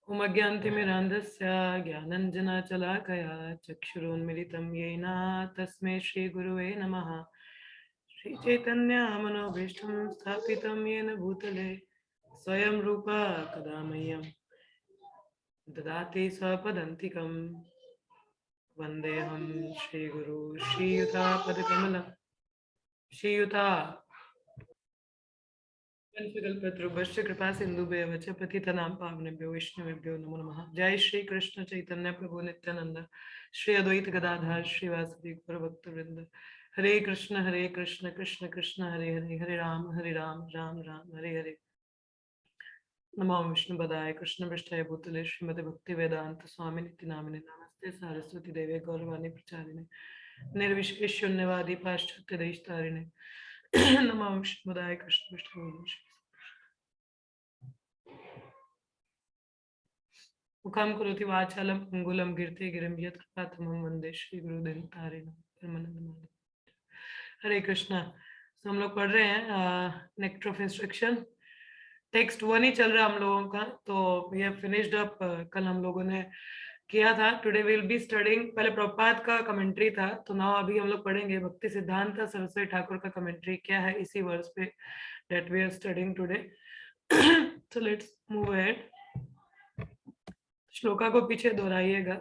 उमज्ञान्तिमिरान्धस्य ज्ञानञ्जनशलाकया चक्षुरुन्मिलितं येन तस्मै श्रीगुरुवे नमः। श्रीचैतन्यमनोभीष्टं स्थापितं येन भूतले स्वयं रूपा कदा मह्यं ददाति स्वपदान्तिकं। वन्देऽहं श्रीगुरु श्रीयुतापदकमलं श्रीयुता कल्पतरुभ्यश्च कृपा सिन्धुभ्यः च पतितनां पावनेभ्यो वैष्णवेभ्यो नमो नमः। जय श्री कृष्ण चैतन्य प्रभु नित्यानंद श्री अद्वैत गदाधर श्रीवासदि गौर भक्तवृंद। हरे कृष्ण कृष्ण कृष्ण हरे हरे, हरे राम राम राम हरे हरे। नमो विष्णु पदाय कृष्ण पृष्ठाय भूतले श्रीमते भक्ति वेदांत स्वामी नित्य नामिने नमस्ते सरस्वती देवे गौरवाणी प्रचारिणे निर्विशेष शून्यवादी पाश्चात्य देशतारिणे नमो विष्णु पदाय कृष्ण पृष्ठाय मुखं करोति वाचालं अंगुलं गिरते गिरं यत् कृपातमं वंदे श्री गुरुदेवतारिणं परमानंदमाधव। हरे कृष्णा। तो हम लोग पढ़ रहे हैं नेक्स्ट ऑफ इंस्ट्रक्शन। टेक्स्ट 1 ही चल रहा है हम लोगों का, तो वी हैव फिनिश्ड अप। कल हम लोगों ने किया था। टुडे विल बी स्टडिंग, पहले प्रभुपाद का कमेंट्री था, तो नाउ अभी हम लोग पढ़ेंगे भक्ति सिद्धांत सरस्वती ठाकुर का कमेंट्री क्या है इसी वर्ष पे that we are studying today. So let's move ahead. श्लोका को पीछे दोहराइएगा।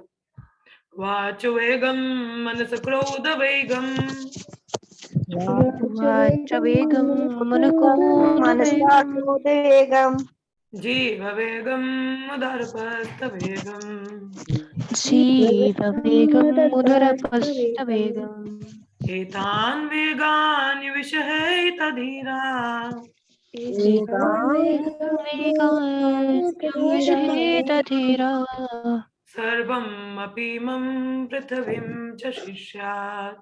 वाच वेगम मनस क्रोध वेगम वेगम मनसोदवेगम जीव वेगम उदरपस्त वेगम जीववेगम एतान वेगान विषहेत धीरा सर्वं अपि मम पृथ्वीं च शिष्यात्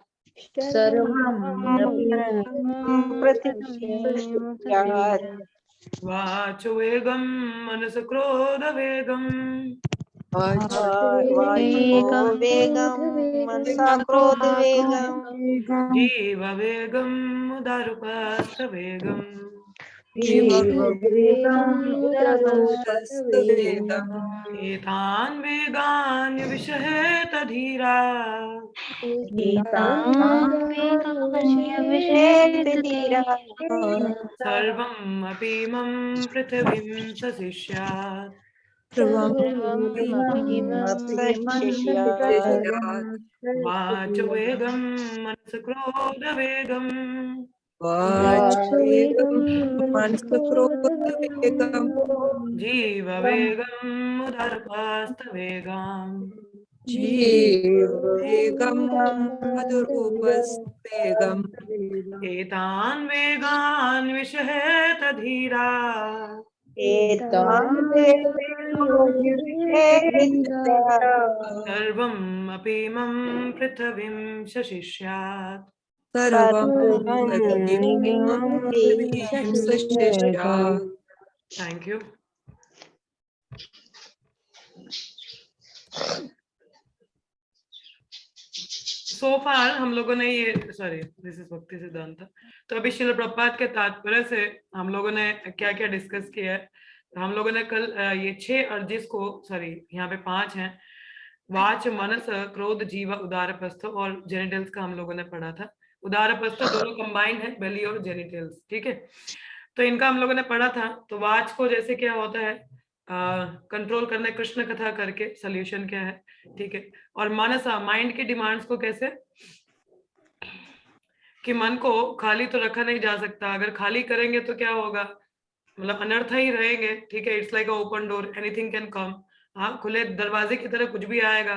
वाच वेगम मनस क्रोध वेगम वेगम मनसा क्रोध वेगम जीव वेगम उदरपस्त वेगम एतान वेगान विषहेत धीरा सर्वम् अपि मम पृथिवीं सशिष्यात् वाच वेगम मनस क्रोध वेगम जीव वेगम उदरपस्त वेगम एतान वेगान विषहेत धीरा सर्वम् अपि मम पृथ्वीं सशिष्यात् थैंक यू। सो फार हम लोगों ने ये दिस इज भक्ति सिद्धांत। तो अभी श्रील प्रभुपाद के तात्पर्य से हम लोगों ने क्या क्या डिस्कस किया है। तो हम लोगों ने कल ये 6 अर्जिस को, यहाँ पे 5 हैं, वाच मनस क्रोध जीव उदारपस्थ और जेनिटल्स का हम लोगों ने पढ़ा था। उदारपस्थ दोनों कंबाइंड है, बेली और जेनिटल्स, ठीक है। तो इनका हम लोगों ने पढ़ा था। तो वाच को जैसे क्या होता है कंट्रोल करने, कृष्ण कथा करके सोल्यूशन क्या है, ठीक है। और मानसा, माइंड की डिमांड्स को कैसे, कि मन को खाली तो रखा नहीं जा सकता, अगर खाली करेंगे तो क्या होगा, मतलब अनर्थ ही रहेंगे, ठीक है। It's like a open door, anything can come. हाँ, खुले दरवाजे की तरह कुछ भी आएगा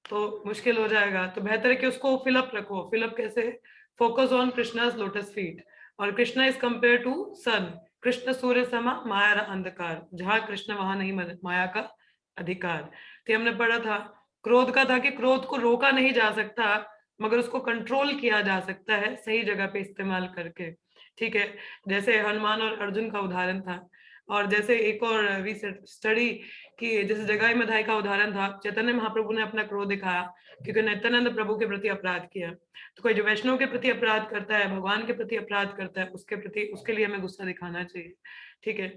तो मुश्किल हो जाएगा। तो बेहतर है कि उसको फिलअप रखो। फिलअप कैसे, फोकस ऑन कृष्णा's लोटस फीट। और कृष्णा इज कंपेयर टू सन। कृष्ण सूर्य समा माया अंधकार, जहां कृष्ण वहां नहीं माया का अधिकार। तो हमने पढ़ा था क्रोध का था कि क्रोध को रोका नहीं जा सकता, मगर उसको कंट्रोल किया जा सकता है सही जगह पे इस्तेमाल करके, ठीक है। जैसे हनुमान और अर्जुन का उदाहरण था। और जैसे एक और वी स्टडी कि जैसे जगाई मधाई का उदाहरण था, चैतन्य महाप्रभु ने अपना क्रोध दिखाया क्योंकि नित्यानंद प्रभु के प्रति अपराध किया। तो कोई जो वैष्णव के प्रति अपराध करता है, भगवान के प्रति अपराध करता है, उसके प्रति, उसके लिए हमें गुस्सा दिखाना चाहिए, ठीक है।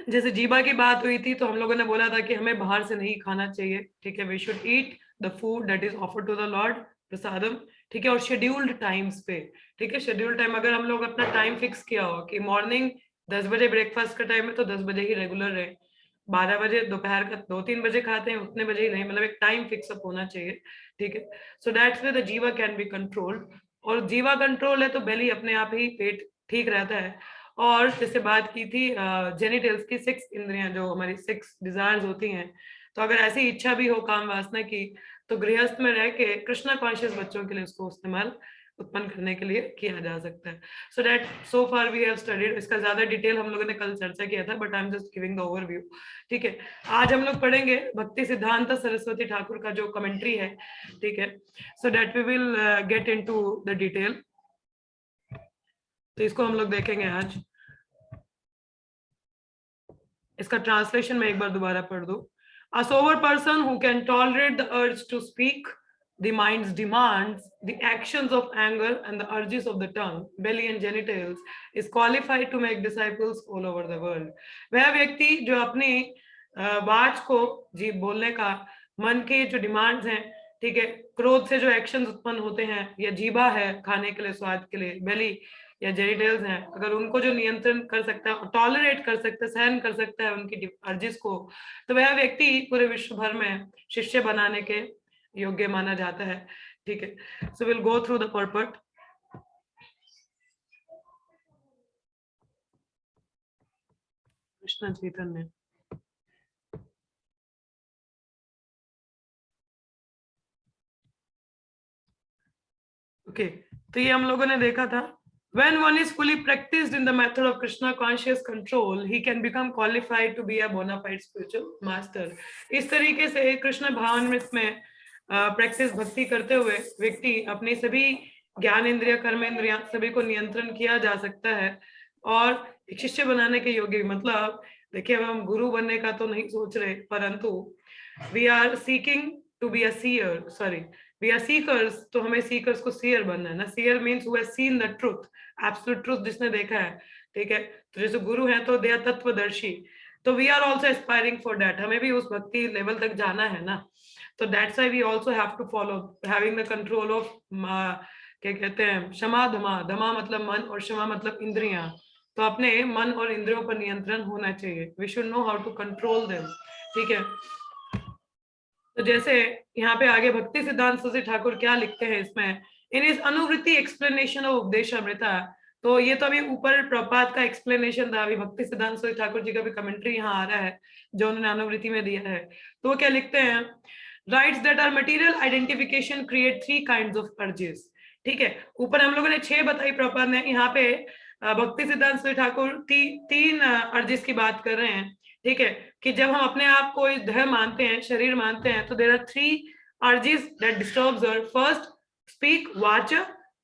जैसे जीवा की बात हुई थी तो हम लोगों ने बोला था कि हमें बाहर से नहीं खाना चाहिए, ठीक है, we should eat the food that is offered to the lord prasadam, ठीक है, और शेड्यूल्ड टाइम्स पे, ठीक है, शेड्यूल्ड टाइम, अगर हम लोग अपना टाइम फिक्स किया हो कि मॉर्निंग 10 बजे ब्रेकफास्ट का टाइम है तो 10 बजे ही रेगुलर रहे, 12 बजे दोपहर का 2-3 बजे खाते हैं उतने बजे ही नहीं, मतलब एक टाइम फिक्स अप होना चाहिए, ठीक है, सो दैट्स वे द जीवा कैन बी कंट्रोल्ड, और जीवा कंट्रोल है तो बेली अपने आप ही पेट ठीक रहता है। और जैसे बात की थी जेनिटल्स की 6 इंद्रियां जो हमारी 6 डिजायर्स होती हैं, तो अगर ऐसी इच्छा भी हो काम वासना की तो गृहस्थ में रह के कृष्णा कॉन्शियस बच्चों के लिए उसको इस्तेमाल उत्पन्न करने के लिए किया जा सकता है। So that so far we have studied, इसका ज्यादा डिटेल हम लोगों ने कल चर्चा किया था, but I am just giving the overview, ठीक है। आज हम लोग पढ़ेंगे भक्ति सिद्धांत सरस्वती ठाकुर का जो कमेंट्री है, ठीक है, so that we will get into the detail, तो इसको हम लोग देखेंगे आज। इसका ट्रांसलेशन मैं एक बार दोबारा पढ़ दूं। A sober person who can tolerate the urge to speak, the mind's demands, the actions of anger, and the urges of the tongue, belly, and genitals, is qualified to make disciples all over the world. वह व्यक्ति जो अपनी watch को, जी बोलने का, मन के जो डिमांड्स हैं, ठीक है, क्रोध से जो एक्शंस उत्पन्न होते हैं, या जीभा है खाने के लिए, स्वाद के लिए, बेली या जेनिटल्स हैं, अगर उनको जो नियंत्रण कर सकता है, टॉलरेट कर सकता है, सहन कर सकता है उनकी अर्जिस को, तो वह व्यक्ति पूरे विश्व भर में शिष्य बनाने के योग्य माना जाता है, ठीक है। So will go through the पर्पट। Krishna Chaitanya, okay, तो ये हम लोगों ने देखा था, when one is fully practiced in the method of Krishna conscious control, he can become qualified to be a bona fide spiritual master. इस तरीके से कृष्ण भावान्वित में प्रैक्टिस भक्ति करते हुए व्यक्ति अपनी सभी ज्ञान इंद्रिया, कर्म इंद्रिया सभी को नियंत्रण किया जा सकता है और एक शिष्य बनाने के योग्य, मतलब देखिए अब हम गुरु बनने का तो नहीं सोच रहे, परंतु we are seeking to be a seer, sorry we are seekers, तो हमें सीकर्स को सीयर बनना है ना, seer means who has seen the truth, absolute truth जिसने देखा है, ठीक है, तो जैसे गुरु हैं तो दे आर तत्वदर्शी, तो we are also aspiring for that, हमें भी उस भक्ति लेवल तक जाना है ना, तो that's why we also have to follow having the control of, क्या कहते हैं, क्षमा धमा, धमा मतलब मन और क्षमा मतलब इंद्रियां, तो अपने मन और इंद्रियों पर नियंत्रण होना चाहिए, we should know how to control them, ठीक है। तो जैसे यहाँ पे आगे भक्ति सिद्धांत सरस्वती ठाकुर क्या लिखते हैं इसमें, इन इज अनुवृत्ति एक्सप्लेनेशन ऑफ उपदेशामृता, तो ये तो अभी ऊपर प्रपात का एक्सप्लेनेशन था, अभी भक्ति सिद्धांत सरस्वती ठाकुर जी का भी कमेंट्री यहाँ आ रहा है जो उन्होंने अनुवृत्ति में दिया है, तो वो क्या लिखते हैं, writes that are material identification create 3 kinds of urges, ठीक है, ऊपर हम लोगों ने 6 बताई प्रपात ने, यहाँ पे भक्ति सिद्धांत सरस्वती ठाकुर 3 अर्जेस की बात कर रहे हैं, ठीक है, कि जब हम अपने आप को इस देह मानते हैं, शरीर मानते हैं, तो there are 3 urges that disturbs our, first speak वाच,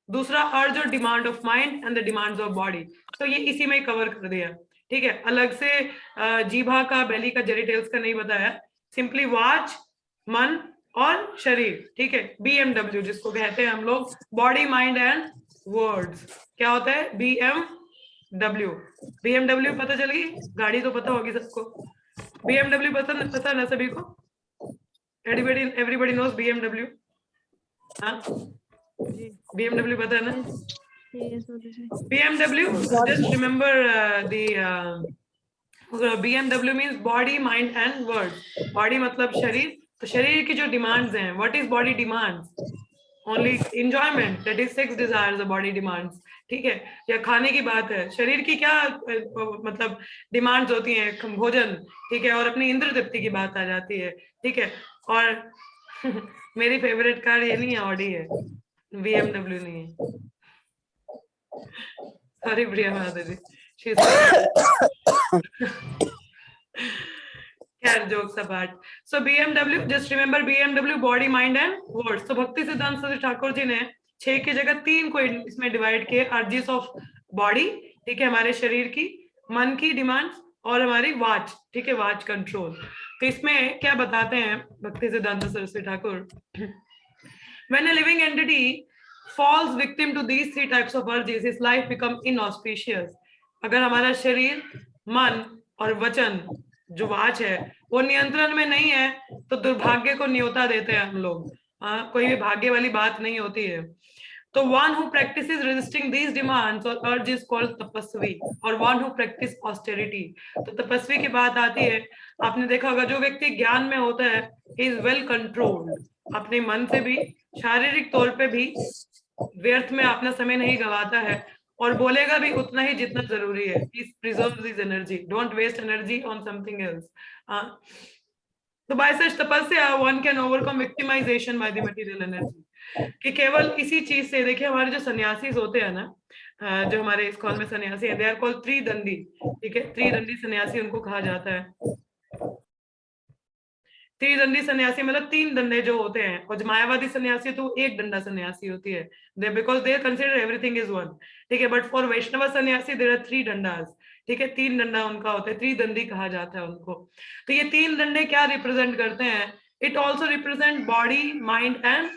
दूसरा अर्ज और demand of mind and the demands of body, तो ये इसी में कवर कर दिया, ठीक है, अलग से जीभा का, बेली का, जेनिटल्स का नहीं बताया, सिंपली वाच, मन और शरीर, ठीक है, BMW जिसको कहते हैं हम लोग, बॉडी माइंड एंड वर्ड्स, क्या होता है BMW, BMW पता चल गई, गाड़ी तो पता होगी सबको, BMW पता ना सभी को, everybody knows BMW, हाँ BMW पता है ना, BMW, just remember the BMW means body, mind and word, body मतलब शरीर, तो शरीर की जो डिमांड्स हैं, what is body demands, only enjoyment, that is sex desires, the body demands, ठीक है, या खाने की बात है, शरीर की क्या मतलब डिमांड्स होती हैं, भोजन, ठीक है, और अपनी इंद्र तृप्ति की बात आ जाती है, ठीक है, और मेरी फेवरेट कार ये नहीं है, ऑडी है, BMW नहीं है, sorry Priya Madhuri, jokes apart. So BMW, just remember BMW, body, mind and words. So भक्ति सिद्धांत सरस्वती ठाकुर जी ने 6 की जगह 3 को इसमें डिवाइड किए, अर्जिस ऑफ बॉडी, ठीक है, हमारे शरीर की, मन की डिमांड्स और हमारी वाच, ठीक है, वाच कंट्रोल, तो इसमें क्या बताते हैं भक्ति सिद्धांत Saraswati Thakur, when a living entity falls victim to these 3 types of urges, his life become inauspicious, अगर हमारा शरीर, मन और वचन जो वाच है वो नियंत्रण में नहीं है तो दुर्भाग्य को न्योता देते हैं हम लोग। कोई भी भाग्य वाली बात नहीं होती है। तो one who practices resisting these demands or urge is called तपस्वी, और one who practice austerity। तो तपस्वी की बात आती है, आपने देखा होगा जो व्यक्ति ज्ञान में होता है he is well controlled, अपने मन से भी शारीरिक तौर पे भी व्यर्थ में अपना समय नहीं गवाता है, और बोलेगा भी उतना ही जितना जरूरी है। He preserves his energy, don't waste energy on something else। तो by such तपस्या one can overcome victimization by the material energy। कि केवल इसी चीज से, देखिए हमारे जो सन्यासी होते हैं ना, जो हमारे इस्कॉन में सन्यासी है, दे आर कॉल्ड त्रिदंडी। ठीक है, त्रिदंडी सन्यासी उनको कहा जाता है। त्रिदंडी सन्यासी मतलब 3 डंडे जो होते हैं, और जो मायावादी सन्यासी तो 1 डंडा सन्यासी होती है, they because they consider everything is one. ठीक है, बट फॉर वैष्णव सन्यासी देयर आर 3 डंडास। ठीक है, 3 डंडा उनका होता है, त्रिदंडी कहा जाता है उनको। तो ये 3 डंडे क्या रिप्रेजेंट करते हैं? It also represent body, mind and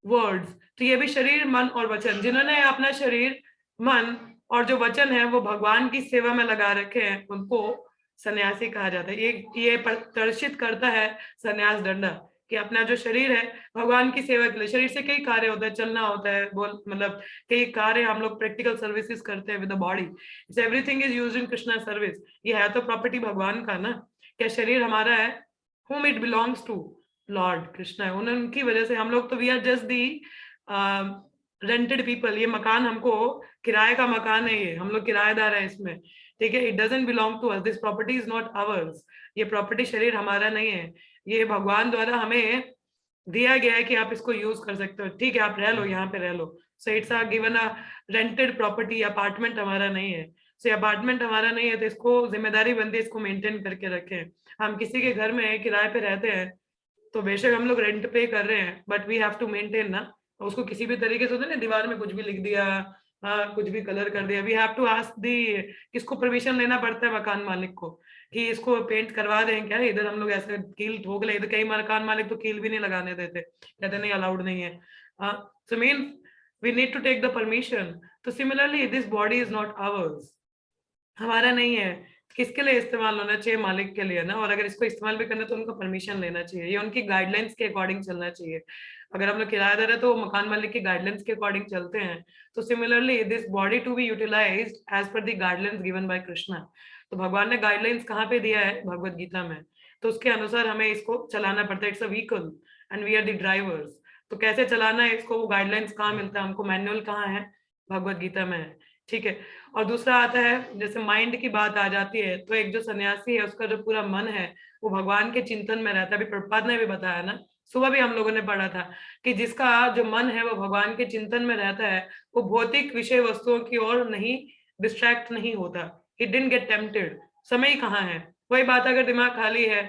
words. तो ये भी शरीर, मन और वचन, जिन्होंने अपना शरीर, मन और जो वचन है वो भगवान की सेवा में लगा रखे हैं, उनको सन्यासी कहा जाता है। ये प्रदर्शित करता है सन्यास डंडा कि अपना जो शरीर है भगवान की सेवा के लिए, शरीर से कई कार्य होता है, चलना होता है, बोल मतलब कई कार्य हम लोग प्रैक्टिकल सर्विसेज करते हैं with the body. Everything is used in Krishna service. ये है तो प्रॉपर्टी भगवान का ना, क्या शरीर हमारा है, whom it belongs to, Lord Krishna है, उनकी वजह से हम लोग तो we are just the rented people. ये मकान हमको किराए का मकान है, ये हम लोग किराएदार है इसमें। ठीक है, it doesn't belong to us, this property is not ours. ये प्रॉपर्टी शरीर हमारा नहीं है, ये भगवान द्वारा हमें दिया गया है कि आप इसको यूज कर सकते हो। ठीक है, आप रह लो, यहाँ पे रह लो। So it's a given a rented property. Apartment हमारा नहीं है। सो अपार्टमेंट हमारा नहीं है तो इसको जिम्मेदारी बनती है इसको मेंटेन करके रखें। हम किसी के घर में किराए पे रहते हैं तो बेशक हम लोग रेंट पे कर रहे हैं, but we have to maintain ना। उसको किसी भी तरीके से ना दीवार में कुछ भी लिख दिया, कुछ भी कलर कर दिया, we have to ask the, किसको परमिशन लेना पड़ता है मकान मालिक को कि इसको पेंट करवा दें क्या। इधर हम लोग ऐसे कील ठोक ले, इधर कई मकान मालिक तो कील भी नहीं लगाने देते, कहते नहीं अलाउड नहीं है। So mean we need to take the permission. तो similarly this body is not ours, हमारा नहीं है। किसके लिए इस्तेमाल होना चाहिए? मालिक के लिए ना। और अगर इसको इस्तेमाल भी करना है तो उनको परमिशन लेना चाहिए, ये उनकी गाइडलाइंस के अकॉर्डिंग चलना चाहिए। अगर हम लोग किराएदार है तो मकान मालिक की गाइडलाइंस के अकॉर्डिंग चलते हैं। तो similarly this body to be utilised as per the guidelines given by Krishna. तो भगवान ने गाइडलाइंस कहाँ पे दिया है? भगवत गीता में। तो उसके अनुसार हमें इसको चलाना पड़ता है। It's a vehicle and we are the drivers. तो कैसे चलाना है इसको, वो गाइडलाइंस कहाँ मिलता है हमको? मैनुअल कहाँ है? भगवत गीता में है। ठीक है, और दूसरा आता है जैसे माइंड की बात आ जाती है तो एक जो सन्यासी है उसका जो पूरा मन है वो भगवान के चिंतन में रहता है। अभी प्रभुपाद ने भी बताया ना, सुबह भी हम लोगों ने पढ़ा था कि जिसका जो मन है वो भगवान के चिंतन में रहता है, वो भौतिक विषय वस्तुओं की ओर नहीं डिस्ट्रैक्ट नहीं होता। He didn't get tempted. समय कहाँ है? वही बात, अगर दिमाग खाली है,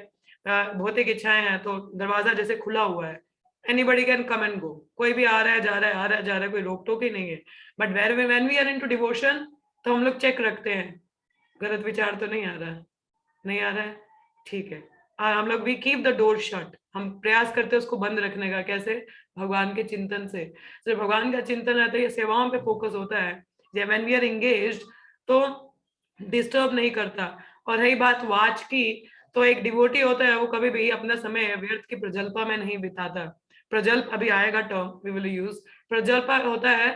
भौतिक इच्छाएं हैं, तो दरवाजा जैसे खुला हुआ है, anybody can come and go, कोई भी आ रहा है जा रहा है, आ रहा है जा रहा है, कोई रोक टोक ही नहीं है। But when we are into devotion तो हम लोग चेक रखते हैं, गलत विचार तो नहीं आ रहा है, नहीं आ रहा है, ठीक है। हम लोग we keep the door shut, हम प्रयास करते हैं उसको बंद रखने का। कैसे? भगवान के चिंतन से। जब भगवान का चिंतन रहता है, ये सेवाओं पे फोकस होता है, जब व्हेन वी आर एंगेज्ड तो डिस्टर्ब नहीं करता। और रही बात वाच की, तो एक डिवोटी होता है वो कभी भी अपना समय व्यर्थ की प्रजल्पा में नहीं बिताता। प्रजल्प अभी आएगा term, we will use. Prajalpa होता है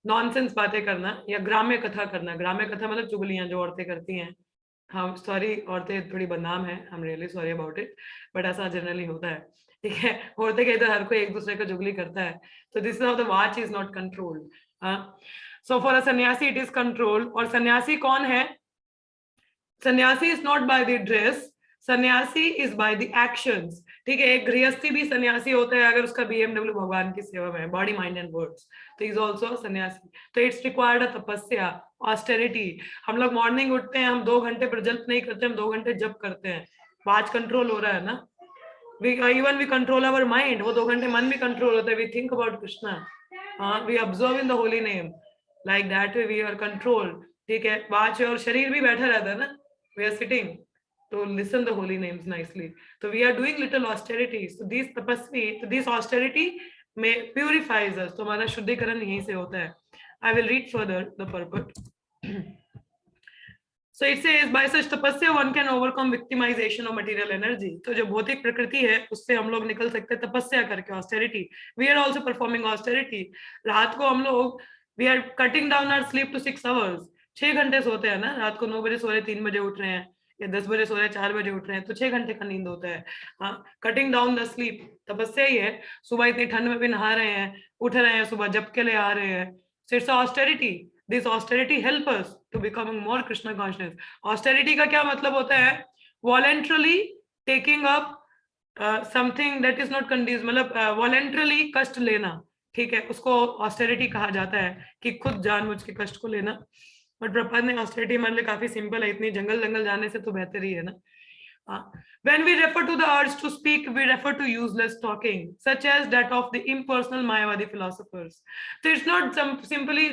नॉनसेंस बातें करना या ग्राम्य कथा करना। ग्राम्य कथा मतलब चुगलियां जो औरतें करती हैं। हाँ सॉरी, औरतें थोड़ी बदनाम है, I am really sorry about it, but ऐसा जनरली होता है। ठीक है, औरतें कहते हैं हर कोई एक दूसरे को चुगली करता है। तो this is how the watch is not controlled. So for a सन्यासी इट इज कंट्रोल। और सन्यासी कौन है? सन्यासी is not by the dress, सन्यासी इज बाय द एक्शंस। ठीक है, एक गृहस्थी भी सन्यासी होता है अगर उसका बीएमडब्ल्यू भगवान की सेवा में है, बॉडी माइंड एंड वर्ड्स, तो इज ऑल्सो सन्यासी। तो इट्स रिक्वायर्ड अ तपस्या, ऑस्टेरिटी। हम लोग मॉर्निंग उठते हैं, हम 2 घंटे प्रजल्प नहीं करते, हम 2 घंटे जप करते हैं। वाच कंट्रोल हो रहा है ना। Even we control our mind, वो 2 घंटे मन भी कंट्रोल होता है। We think about Krishna, we observe in the holy name, like that way we are control. ठीक है, वाच और शरीर भी बैठा रहता है ना, we are sitting to listen the holy names nicely. So we are doing little austerity. So these tapasvi, so this austerity may purifies us. तो हमारा शुद्धिकरण यहीं से होता है। I will read further the purport. So it says by such tapasya one can overcome victimization of material energy. तो जो भौतिक प्रकृति है उससे हम लोग निकल सकते हैं तपस्या करके, austerity. We are also performing austerity. रात को हम लोग we are cutting down our sleep to 6 hours. 6 घंटे सोते हैं ना, रात को 9 बजे सो रहे 3 बजे उठ रहे हैं, या 10 बजे सो रहे 4 बजे उठ रहे हैं, तो 6 घंटे का नींद होता है. हाँ, कटिंग डाउन द स्लीप तपस्या ही है. सुबह इतनी ठंड में भी नहा रहे हैं, उठ रहे हैं, सुबह जप के लिए आ रहे हैं. So it's austerity. This austerity help us to becoming more Krishna conscious. Austerity का क्या मतलब होता है? Voluntarily taking up something that is not conducive, मतलब voluntarily कष्ट लेना, ठीक है, उसको austerity कहा जाता है, कि खुद जानबूझ के कष्ट को लेना. बट प्रभुपाद ने austerity हमारे लिए काफी सिंपल है, इतनी जंगल जंगल जाने से तो बेहतर ही है ना. When we refer to the urge to speak, we refer to useless talking, such as that of the impersonal Mayavadi philosophers. So it's not simply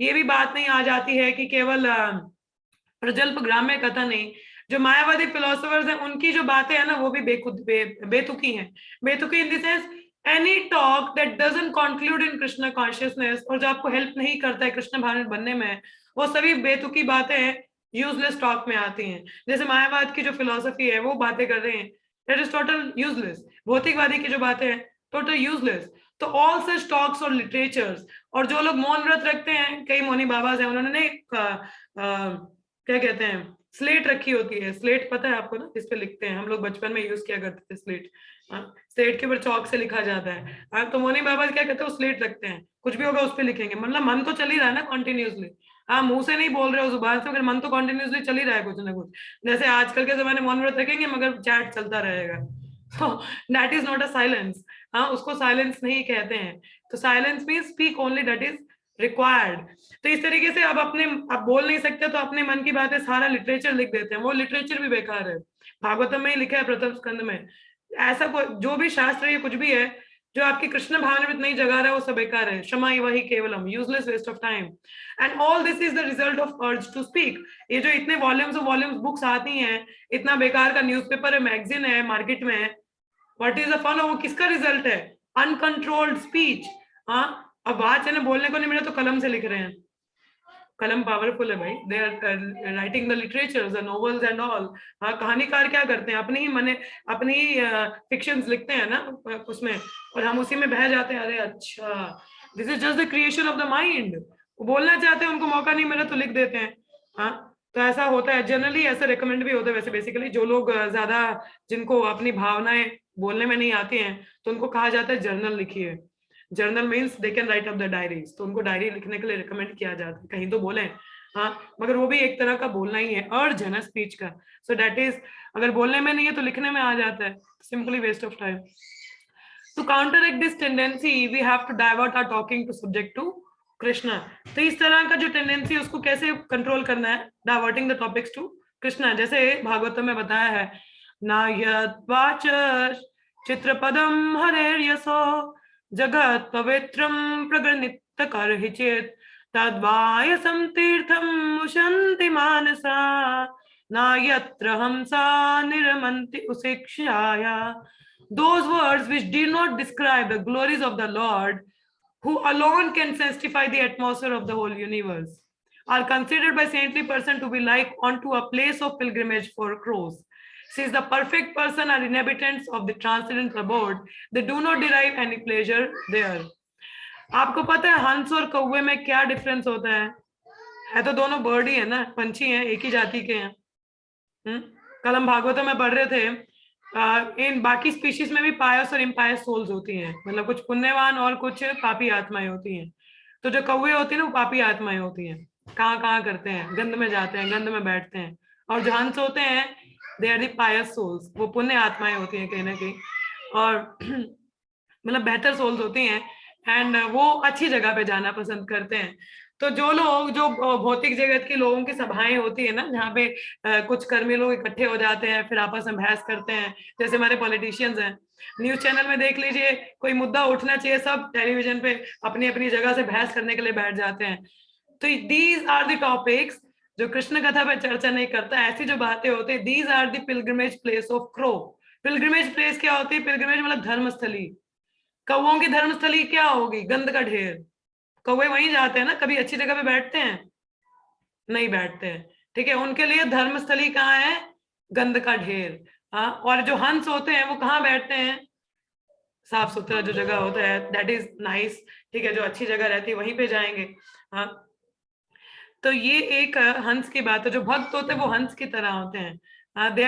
ये भी बात नहीं आ जाती है कि केवल प्रजल्प ग्राम्य कथा नहीं, जो मायावादी फिलोसोफर्स हैं उनकी जो बातें हैं ना वो भी बेतुकी हैं. बेतुकी in the sense any talk that doesn't conclude in Krishna consciousness, और जो आपको हेल्प नहीं करता है कृष्ण भावना बनने में, वो सभी बेतुकी बातें यूजलेस टॉक में आती हैं. जैसे मायावाद की जो फिलोसफी है वो बातें कर रहे हैं, दैट इज टोटल यूजलेस. भौतिकवादी की जो बातें हैं टोटल यूजलेस. तो ऑल सच टॉक्स और लिटरेचर्स, और जो लोग मौन व्रत रखते हैं, कई मौनी बाबाज हैं, उन्होंने क्या कहते हैं, स्लेट रखी होती है. स्लेट पता है आपको ना, इस पे लिखते हैं, हम लोग बचपन में यूज किया करते थे स्लेट. स्लेट के ऊपर चौक से लिखा जाता है. तो मौनी बाबा क्या कहते हैं, वो स्लेट रखते हैं, कुछ भी होगा उस पर लिखेंगे. मतलब मन तो चल ही रहा है ना कॉन्टिन्यूसली. हाँ, मुंह से नहीं बोल रहे हो जुबान से, मगर मन तो कॉन्टिन्यूसली चल ही रहा है कुछ ना कुछ. जैसे आजकल के जमाने मौन व्रत रखेंगे मगर चैट चलता रहेगा. तो that is not a silence. हाँ, उसको साइलेंस नहीं कहते हैं. तो silence means speak only that is required. तो इस तरीके से अब बोल नहीं सकते तो अपने मन की बातें सारा लिटरेचर लिख देते हैं. वो लिटरेचर भी बेकार है. भागवतम में ही लिखा है प्रथम स्कंद में, ऐसा कोई जो भी शास्त्र है कुछ भी है जो आपकी कृष्ण भावना में नहीं जगा रहा है वो सब बेकार है. क्षमा वही केवलम, useless waste of time. And all this is the result of urge to speak. ये जो इतने वॉल्यूम्स बुक्स आती हैं, इतना बेकार का न्यूज़पेपर है, मैगजीन है मार्केट में, व्हाट इज द फन? वो किसका रिजल्ट है? Uncontrolled speech. हाँ, अब बात है ना, बोलने को नहीं मिला तो कलम से लिख रहे हैं. कलम पावरफुल है भाई. They are writing the literature, the novels and all. हाँ, कहानीकार क्या करते हैं, अपनी फिक्शंस लिखते हैं ना उसमें, और हम उसी में बह जाते हैं. अरे अच्छा, this is just the creation of the mind. वो बोलना चाहते हैं, उनको मौका नहीं मिला तो लिख देते हैं. हाँ, तो ऐसा होता है जनरली, ऐसा रिकमेंड भी होता है. वैसे बेसिकली जो लोग ज्यादा, जिनको अपनी भावनाएं बोलने में नहीं आती हैं, तो उनको कहा जाता है जर्नल लिखिए. Journal means they can write up the diaries. तो उनको डायरी लिखने के लिए रिकमेंड किया जाता है, कहीं तो बोले. हाँ, मगर वो भी एक तरह का बोलना ही है, अर्ज है ना स्पीच का. सो दैट इज, अगर बोलने में नहीं है तो लिखने में आ जाता है. Simply waste of time. To counteract this tendency we have to divert our talking to subject to Krishna. तो इस तरह का जो टेंडेंसी उसको कैसे कंट्रोल करना है, diverting the topics to Krishna. जैसे भागवतम में बताया है, ना यद्वाच चित्रपदम हरेर्यसो जगत पवित्रम प्रगणित करहि चेत तद्वायसं तीर्थम मुशन्ति मानसा ना यत्र हमसा निरमन्ति उशिक्षाया. Those words which do not describe the glories of the Lord, who alone can sanctify the atmosphere of the whole universe, are considered by saintly person to be like unto a place of pilgrimage for crows. Since the perfect person are inhabitants of the transcendent abode, they do not derive any pleasure there. आपको पता है हंस और कौवे में क्या difference होता है तो दोनों बर्ड ही है ना, पंछी हैं, एक ही जाति के हैं. कल हम भागवतम में पढ़ रहे थे, इन बाकी स्पीशीज में भी पायस और इम्पायस सोल्स होती हैं, मतलब कुछ पुण्यवान और कुछ पापी आत्माएं होती हैं. तो जो कौवे होती है ना वो पापी आत्माएं होती हैं. कहाँ करते हैं, गंध में जाते हैं, गंध में बैठते हैं. और जो हंस होते हैं they are the Payas souls, वो पुण्य आत्माएं होती हैं कहीं ना कहीं, और मतलब बेहतर सोल्स होती हैं, एंड वो अच्छी जगह पे जाना पसंद करते हैं. तो जो लोग, जो भौतिक जगत के लोगों की सभाएं होती है ना, जहाँ पे कुछ कर्मी लोग इकट्ठे हो जाते हैं, फिर आपस में बहस करते हैं, जैसे हमारे पॉलिटिशियंस हैं, न्यूज चैनल में देख लीजिए, कोई मुद्दा उठना चाहिए, सब टेलीविजन पे अपनी अपनी जगह से बहस करने के लिए बैठ जाते हैं. तो दीज आर द टॉपिक्स जो कृष्ण कथा पे चर्चा नहीं करता. ऐसी जो बातें होती है, these are the pilgrimage place of crow. Pilgrimage place क्या होती है? पिलग्रिमेज मतलब धर्मस्थली. कौओं की धर्मस्थली क्या होगी? गंध का ढेर. कौवे वहीं जाते हैं ना, कभी अच्छी जगह पे बैठते हैं? नहीं बैठते हैं. ठीक है, उनके लिए धर्मस्थली कहाँ है, गंध का ढेर। हाँ, और जो हंस होते हैं वो कहाँ बैठते हैं, साफ सुथरा जो जगह होता है, दैट इज नाइस, ठीक है, जो अच्छी जगह रहती है वहीं पे जाएंगे। हाँ, तो ये एक हंस की बात है। जो भक्त होते हैं वो हंस की तरह होते हैं, they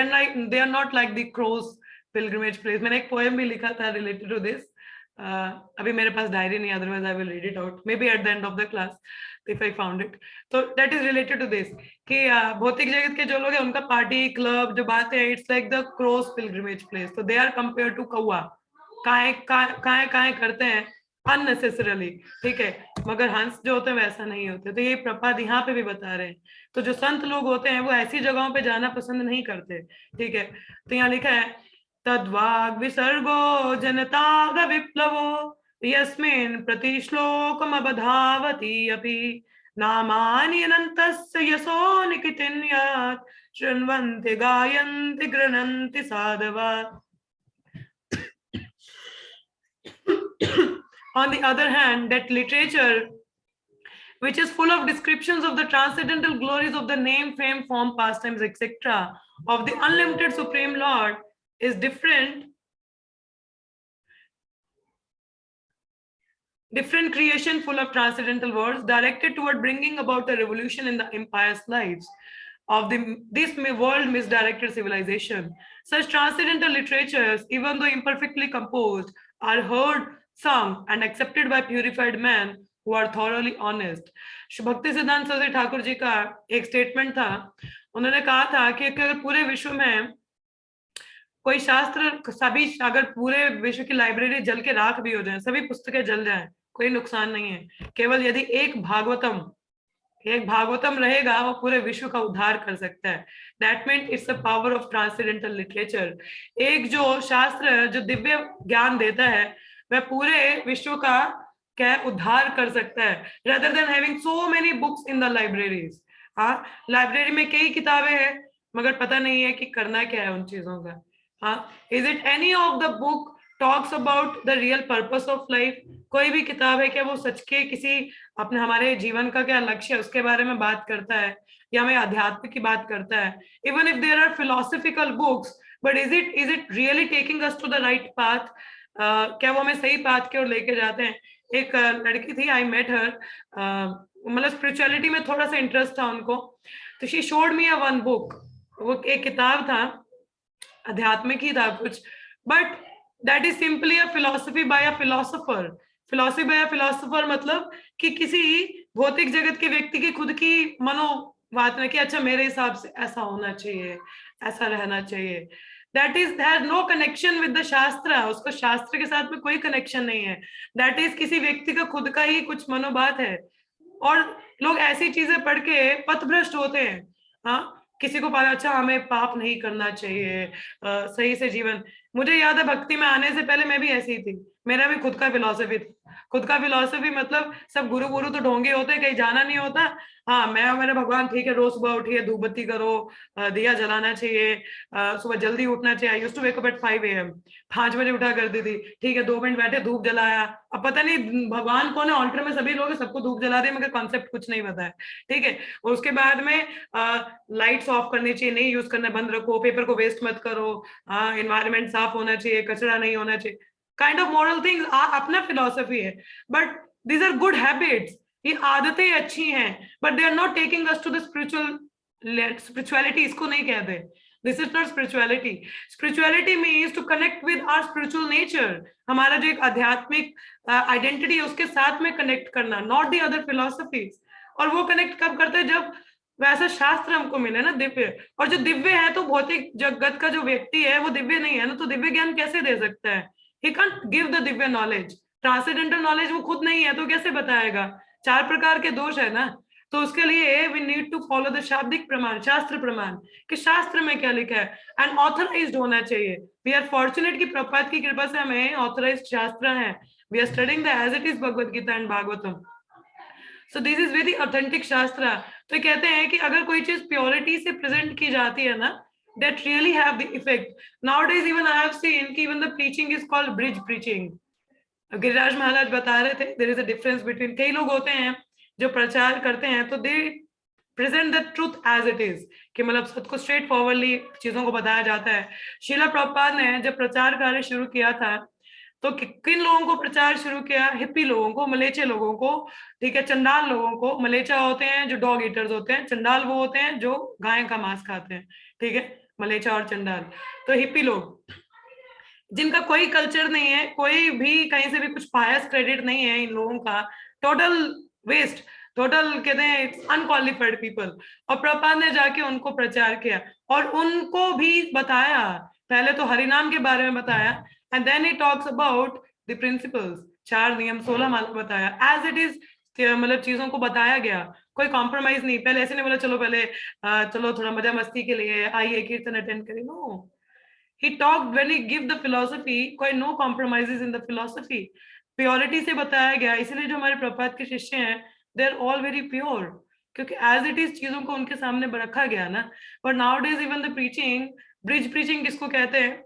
are not like the crows pilgrimage place. मैंने एक पोएम भी लिखा था रिलेटेड टू दिस, अभी मेरे पास डायरी नहीं, otherwise I will read it out may be at the end of the class if I found it. तो that is related to this कि भौतिक जगत के जो लोग हैं उनका पार्टी क्लब जो बात है, it's like the crows pilgrimage place. तो दे आर कंपेयर टू कौआ, काहे काहे काहे करते हैं अननेसेसरली, ठीक है, मगर हंस जो होते हैं वैसा नहीं होते। तो ये प्रपात यहाँ पे भी बता रहे हैं। तो जो संत लोग होते हैं वो ऐसी जगहों पे जाना पसंद नहीं करते, ठीक है। तो यहाँ लिखा है तद्वाग विसर्गो जनताग विप्लवो यस्मिन् प्रतिश्लोकम अबधावति अपि नामानि अनन्तस्य यशो निकितिन्यात् शृण्वन्ति गायन्ति गृह्णन्ति साधवा। On the other hand, that literature which is full of descriptions of the transcendental glories of the name, fame, form, pastimes, etc., of the unlimited Supreme Lord, is different creation full of transcendental words directed toward bringing about a revolution in the empire's lives of this world misdirected civilization. Such transcendental literatures, even though imperfectly composed, are heard, sung, and accepted by purified men who are thoroughly honest. भक्ति सिद्धांत सरस्वती ठाकुर जी का एक statement था, उन्होंने कहा था कि अगर पूरे विश्व में कोई शास्त्र, सभी, अगर पूरे विश्व की लाइब्रेरी जल के राख भी हो जाए, सभी पुस्तकें जल जाएं, कोई नुकसान नहीं है। केवल यदि एक भागवतम रहेगा वो पूरे विश्व का उद्धार कर सकता है। That means it's the power of transcendental literature. एक जो शास्त्र जो दिव्य ज्ञान देता है वह पूरे विश्व का क्या उद्धार कर सकता है, rather than having so many books in the libraries। हाँ, लाइब्रेरी में कई किताबें हैं मगर पता नहीं है कि करना क्या है उन चीजों का। हाँ, is it any of the book talks about the real purpose of life? कोई भी किताब है क्या वो सच के किसी अपने हमारे जीवन का क्या लक्ष्य है उसके बारे में बात करता है या हमें अध्यात्म की बात करता है? Even if there are philosophical books, but is it really taking us to the right path? क्या वो हमें सही पाथ की ओर लेके जाते हैं? एक लड़की थी, आई मेट हर, मतलब स्पिरिचुअलिटी में थोड़ा सा इंटरेस्ट था उनको, तो she showed me a one book. वो एक किताब था, आध्यात्मिक ही था कुछ, but that is simply a philosophy by a philosopher. Philosophy by a philosopher मतलब कि किसी भौतिक जगत के व्यक्ति की खुद की मनोवासना कि अच्छा मेरे हिसाब से ऐसा होना चाहिए, ऐसा रहना चाहिए। That is has no connection with the shastra, उसको शास्त्र के साथ में कोई कनेक्शन नहीं है। दैट इज किसी व्यक्ति का खुद का ही कुछ मनोबात है। और लोग ऐसी चीजें पढ़ के पथभ्रष्ट होते हैं। हाँ, किसी को पता अच्छा हमें पाप नहीं करना चाहिए, सही से जीवन। मुझे याद है भक्ति में आने से पहले मैं भी ऐसी ही थी, मेरा भी खुद का फिलॉसफी था। खुद का फिलॉसफी मतलब सब गुरु गुरु तो ढोंगे होते हैं, कहीं जाना नहीं होता। हाँ, मैं और मेरे भगवान ठीक है, रोज सुबह उठिए, धूप बत्ती करो, दिया जलाना चाहिए, सुबह जल्दी उठना चाहिए। I used to wake up at 5 AM, 5 बजे उठा करती थी, ठीक है, 2 मिनट बैठे, धूप जलाया। अब पता नहीं भगवान कौन है, ऑल्टर में सभी लोग सबको धूप जला दिया, मगर कॉन्सेप्ट कुछ नहीं पता है, ठीक है। और उसके बाद में लाइट्स ऑफ करनी चाहिए, नहीं यूज करना बंद रखो, पेपर को वेस्ट मत करो, एनवायरनमेंट साफ होना चाहिए, कचरा नहीं होना चाहिए, काइंड ऑफ मॉरल थिंग्स अपना फिलोसफी है। But these are good habits, ये आदतें अच्छी हैं, but they are not taking us to the spirituality. इसको नहीं कहते, this is not spirituality. Spirituality means to connect with our spiritual nature, हमारा जो एक आध्यात्मिक आइडेंटिटी है उसके साथ में कनेक्ट करना, नॉट दी अदर फिलोसफीज। और वो कनेक्ट कब करते हैं, जब वैसा शास्त्र हमको मिले ना दिव्य। और जो दिव्य है तो भौतिक जगत का जो व्यक्ति है वो दिव्य नहीं है ना, तो दिव्य ज्ञान कैसे दे सकता है? He can't give the Divya knowledge, transcendental knowledge वो खुद नहीं है तो कैसे बताएगा? 4 प्रकार के दोष है ना, तो उसके लिए we need to follow the शाब्दिक प्रमाण, शास्त्र प्रमाण, कि शास्त्र में क्या लिखा है, एंड ऑथराइज्ड होना चाहिए। वी आर फॉर्चुनेट कि प्रभुपाद की कृपा से हमें ऑथराइज्ड शास्त्र हैं। We are studying the as it is Bhagavad Gita and Bhagavatam, so this is very authentic शास्त्र। तो कहते हैं कि अगर कोई चीज प्योरिटी से प्रेजेंट की जाती है ना, that really have the effect. Nowadays even I have seen कि even the preaching is called bridge preaching. Giriraj महाराज बता रहे थे there is a difference between, कई लोग होते हैं जो प्रचार करते हैं तो they present the truth as it is, कि मतलब सत्य को स्ट्रेट फॉरवर्डली चीजों को बताया जाता है। शीला प्रभुपाद ने जब प्रचार कार्य शुरू किया था तो किन लोगों को प्रचार शुरू किया? हिप्पी लोगों को, मलेचे लोगों को, ठीक है, चंडाल लोगों को। मलेचा होते हैं जो डॉग ईटर्स होते हैं, चंडाल वो होते हैं जो गाय का मांस खाते हैं, ठीक है, मलेचा और चंडाल। तो हिप्पी लोग जिनका कोई कल्चर नहीं है, कोई भी कहीं से भी कुछ पायस क्रेडिट नहीं है इन लोगों का, टोटल वेस्ट, टोटल कहते हैं अनक्वालिफाइड पीपल। और प्रभुपाद ने जाके उनको प्रचार किया और उनको भी बताया, पहले तो हरिनाम के बारे में बताया, and then he talks about the principles, 4 नियम 16 माला बताया एज इट इज, मतलब चीजों को बताया गया, कोई कॉम्प्रोमाइज नहीं। पहले ऐसे नहीं बोला चलो पहले चलो थोड़ा मजा मस्ती के लिए आइए कीर्तन अटेंड करें, no, he talked when he give the philosophy, कोई no compromises in the philosophy, purity से बताया गया। इसलिए जो हमारे प्रपात के शिष्य हैं they are all very pure, क्योंकि एज इट इज चीजों को उनके सामने रखा गया ना। But nowadays even the preaching, bridge preaching किसको कहते हैं?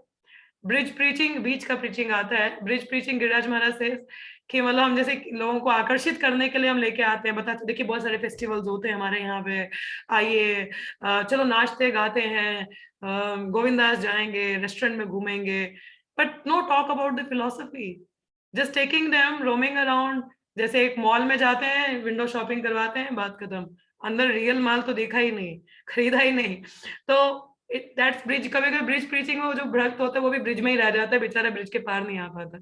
ब्रिज प्रीचिंग, बीच का प्रीचिंग आता है। ब्रिज प्रीचिंग गिरिराज महाराज से कि मतलब हम जैसे लोगों को आकर्षित करने के लिए हम लेके आते हैं, बताते देखिए बहुत सारे फेस्टिवल्स होते हैं हमारे यहाँ पे, आइए चलो नाचते गाते हैं, गोविंदास जाएंगे, रेस्टोरेंट में घूमेंगे, but no talk about the philosophy, just taking them roaming around, जैसे एक मॉल में जाते हैं, विंडो शॉपिंग करवाते हैं, बात खत्म, अंदर रियल माल तो देखा ही नहीं, खरीदा ही नहीं। तो दैट्स ब्रिज। कभी कभी ब्रिज प्रीचिंग में वो जो भक्त होता है वो भी ब्रिज में ही रह जाता है, बेचारा ब्रिज के पार नहीं आ पाता।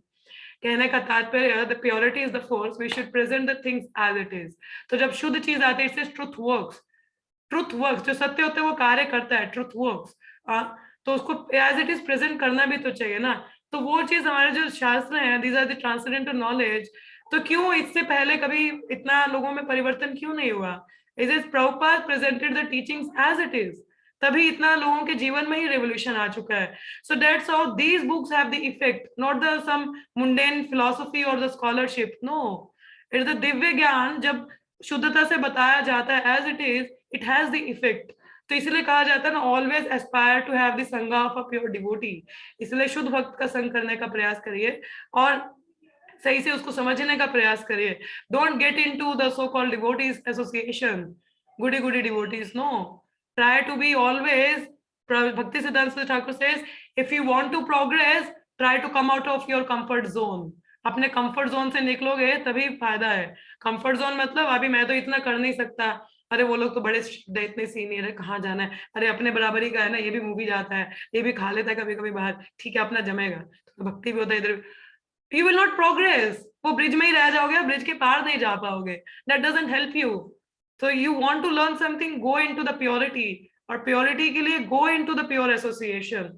कहने का तात्पर्य the purity is the force, we should present the things as it is. तो जब शुद्ध चीज आती है, it's truth works, truth works, जो सत्य होते हैं वो कार्य करता है, ट्रुथ वर्क्स। तो उसको एज इट इज प्रेजेंट करना भी तो चाहिए ना। तो वो चीज हमारे जो शास्त्र हैं, these are the transcendental knowledge. तो क्यों इससे पहले कभी इतना लोगों में परिवर्तन क्यों नहीं हुआ? Is is Prabhupada presented the teachings as it is, तभी इतना लोगों के जीवन में ही रेवोल्यूशन आ चुका है। So that's how these books have the effect, not the some mundane philosophy और the scholarship, no, it's the divya gyan. जब शुद्धता से बताया जाता है as it is, it has the effect. तो इसलिए कहा जाता है ना, always aspire to have the sanga of a pure devotee. इसलिए शुद्ध भक्त का संग करने का प्रयास करिए और सही से उसको समझने का प्रयास करिए। Don't get into the so called devotees association, goody goody devotees, no, try to be always, Bhakti Siddhanta Thakur says, if you want to progress, try to come out of your comfort zone. अपने कंफर्ट जोन से निकलोगे तभी फायदा है। Comfort zone मतलब अभी मैं तो इतना कर नहीं सकता, अरे वो लोग तो बड़े इतने सीनियर है, कहाँ जाना है, अरे अपने बराबरी का है ना, ये भी मूवी जाता है, ये भी खा लेता है कभी कभी बाहर, ठीक है अपना जमेगा। तो भक्ति भी होता है इधर, you will not progress, वो ब्रिज में ही रह जाओगे, ब्रिज के पार नहीं जा पाओगे, that doesn't help you। so you want to learn something, go into the purity, और purity के लिए go into the pure association,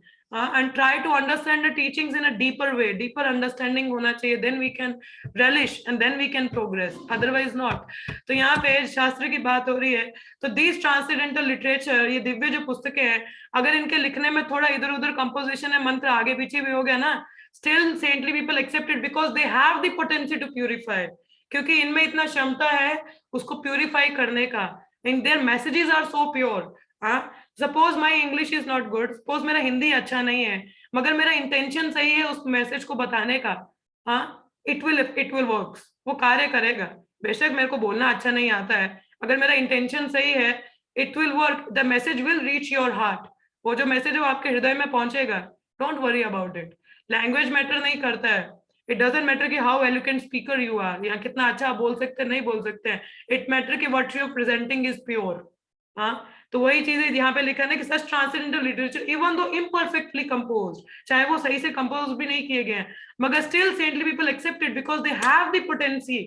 and try to understand the teachings in a deeper way, deeper understanding होना चाहिए, then we can relish and then we can progress, otherwise not। तो यहाँ पे शास्त्र की बात हो रही है, तो these transcendental literature, ये दिव्य जो पुस्तकें हैं, अगर इनके लिखने में थोड़ा इधर उधर कंपोजिशन है, मंत्र आगे पीछे भी हो गया ना, still saintly people accept it because they have the potency to purify, क्योंकि इनमें इतना क्षमता है उसको प्यूरिफाई करने का, and their messages are so pure। Suppose my English is not good, suppose मेरा हिंदी अच्छा नहीं है, मगर मेरा इंटेंशन सही है उस मैसेज को बताने का, इट विल वर्क्स, वो कार्य करेगा। बेशक मेरे को बोलना अच्छा नहीं आता है, अगर मेरा इंटेंशन सही है, it will work, the message will reach your heart, वो जो मैसेज है वो आपके हृदय में पहुंचेगा। Don't worry about it, language matter नहीं करता है, इट डजंट मैटर कि how eloquent speaker you are, या कितना अच्छा आप बोल सकते हैं नहीं बोल सकते हैं, इट मैटर कि what you are presenting is pure. तो वही चीज है यहाँ पे लिखा है कि such transcendental literature even though imperfectly composed, चाहे वो सही से कंपोज भी नहीं किए गए, मगर still saintly people accept it because they have the potency,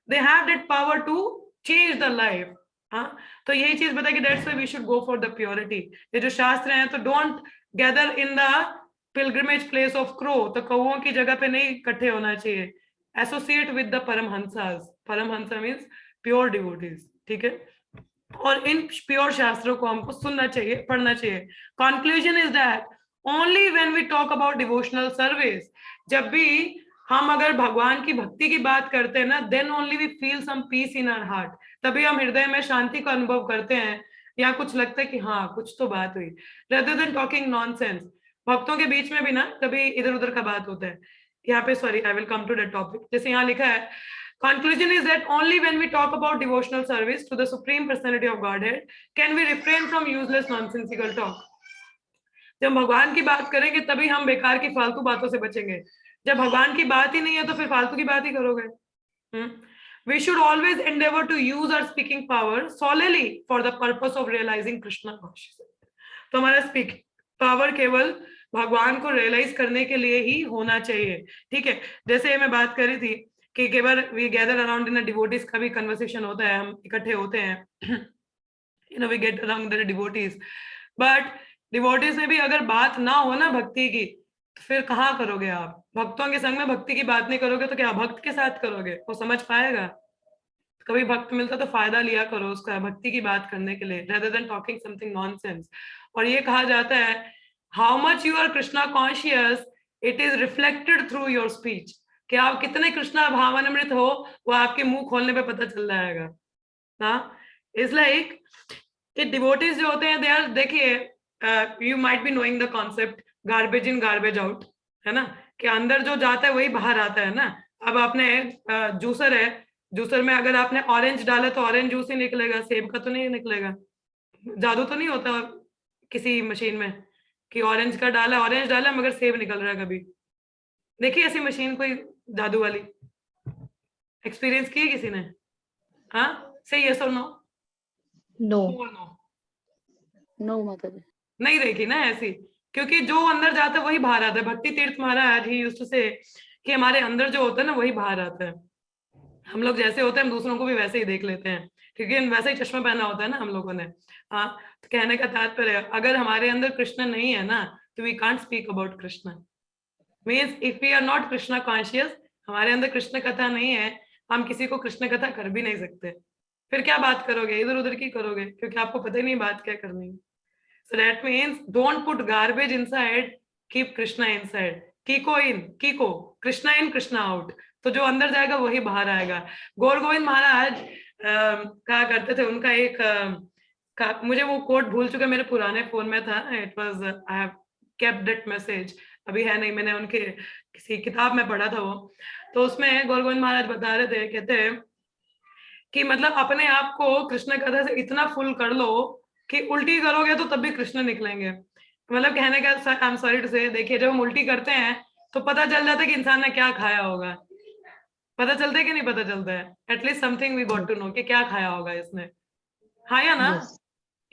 they have that power to change the life. तो यही चीज बताया कि that's why we should go for the purity. ये जो शास्त्र हैं, तो don't gather in the pilgrimage place of crow, तो कौओं की जगह पे नहीं इकट्ठे होना चाहिए, associate with the paramahamsas, paramahamsa means pure devotees, ठीक है। और इन प्योर शास्त्रों को हमको सुनना चाहिए, पढ़ना चाहिए। Conclusion is that only when we talk about devotional service, जब भी हम अगर भगवान की भक्ति की बात करते हैं ना, then only we feel some peace in our heart, तभी हम हृदय में शांति का अनुभव करते हैं, या कुछ लगता है कि हाँ कुछ तो बात हुई, रेदर देन टॉकिंग नॉनसेंस। भक्तों के बीच में भी ना कभी इधर उधर का बात होता है, यहाँ पे, sorry I will come to that topic, जैसे यहाँ लिखा है, Conclusion is that only when we talk about devotional service to the Supreme Personality of Godhead can we refrain from useless nonsensical talk. जब भगवान की बात करेंगे तभी हम बेकार की फालतू बातों से बचेंगे. जब भगवान की बात ही नहीं है तो फिर फालतू की बात ही करोगे. We should always endeavor to use our speaking power solely for the purpose of realizing Krishna consciousness. तो हमारा स्पीकिंग पावर केवल भगवान को रियलाइज करने के लिए ही होना चाहिए. ठीक है, जैसे मैं बात कर रही थी कि कई बार we gather around in devotees का भी कन्वर्सेशन होता है, हम इकट्ठे होते हैं, you know we get around the devotees, but devotees में भी अगर बात ना हो ना भक्ति की तो फिर कहाँ करोगे आप? भक्तों के संग में भक्ति की बात नहीं करोगे तो क्या भक्त के साथ करोगे? वो समझ पाएगा? कभी भक्त मिलता तो फायदा लिया करो उसका भक्ति की बात करने के लिए, rather than talking something nonsense. और ये कहा जाता है how much you are Krishna conscious, it is reflected through your speech. कि आप कितने कृष्णा भावान्वित हो वो आपके मुंह खोलने पे पता चल जाएगा. हाँ, it's like कि डिवोटीज जो होते हैं, they are, देखिए you might be knowing the concept garbage in garbage out, है ना, कि अंदर जो जाता है वही बाहर आता है ना. अब आपने जूसर है, जूसर में अगर आपने ऑरेंज डाला तो ऑरेंज जूस ही निकलेगा, सेब का तो नहीं निकलेगा. जादू तो नहीं होता किसी मशीन में कि ऑरेंज का डाला, ऑरेंज डाला मगर सेब निकल रहा है. कभी देखिए ऐसी मशीन कोई जादू वाली? एक्सपीरियंस की है किसी ने? हाँ, से यस और नो? नो नो नो मतलब नहीं देखी ना ऐसी, क्योंकि जो अंदर जाता है वही बाहर आता है. भक्ति तीर्थ महाराज ही यूज्ड टू से कि हमारे अंदर जो होता है ना वही बाहर आता है. हम लोग जैसे होते हैं हम दूसरों को भी वैसे ही देख लेते हैं, क्योंकि वैसे ही चश्मा पहना होता है ना हम लोगों ने. हाँ, तो कहने का तात्पर्य अगर हमारे अंदर कृष्ण नहीं है ना तो we can't speak about Krishna. Means if we are not Krishna conscious, हमारे अंदर कृष्ण कथा नहीं है, हम किसी को कृष्ण कथा कर भी नहीं सकते. फिर क्या बात करोगे? इधर उधर की करोगे, क्योंकि आपको पता ही नहीं बात क्या करनी है. So that means don't put garbage inside, keep Krishna inside. Kiko in, Kiko, Krishna in, Krishna out. तो जो अंदर जाएगा वही बाहर आएगा. गौर गोविंद महाराज कहा करते थे, उनका एक मुझे वो कोट भूल चुका, मेरे पुराने फोन में था. It was I have kept that message, अभी है नहीं, मैंने उनके किसी किताब में पढ़ा था वो. तो उसमें गौर गोविंद महाराज बता रहे थे, कहते हैं कि मतलब अपने आप को कृष्ण कथा से इतना फुल कर लो कि उल्टी करोगे तो तब भी कृष्ण निकलेंगे. मतलब कहने का आई एम सॉरी टू से, देखिए जब हम उल्टी करते हैं तो पता चल जाता है कि इंसान ने क्या खाया होगा. पता चलता है कि नहीं पता चलता है? At least something we got to know कि क्या खाया होगा इसने. हाँ या ना?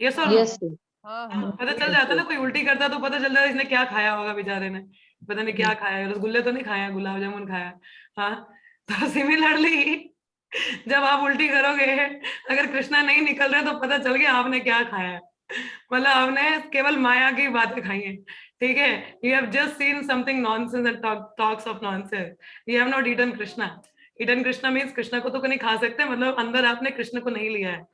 यस और नो? पता चल जाता है ना, कोई उल्टी करता है तो पता चलता है इसने क्या खाया होगा, बेचारे ने पता नहीं क्या खाया, रसगुल्ले तो नहीं खाया, गुलाब जामुन खाया. हाँ, तो सिमिलरली जब आप उल्टी करोगे अगर कृष्णा नहीं निकल रहे तो पता चल गया आपने क्या खाया है. मतलब आपने केवल माया की बातें खाई हैं. ठीक है, you have just seen something nonsense and talks of nonsense. You have not eaten Krishna. Eaten Krishna means Krishna को तो नहीं खा सकते, मतलब अंदर आपने कृष्ण को नहीं लिया है.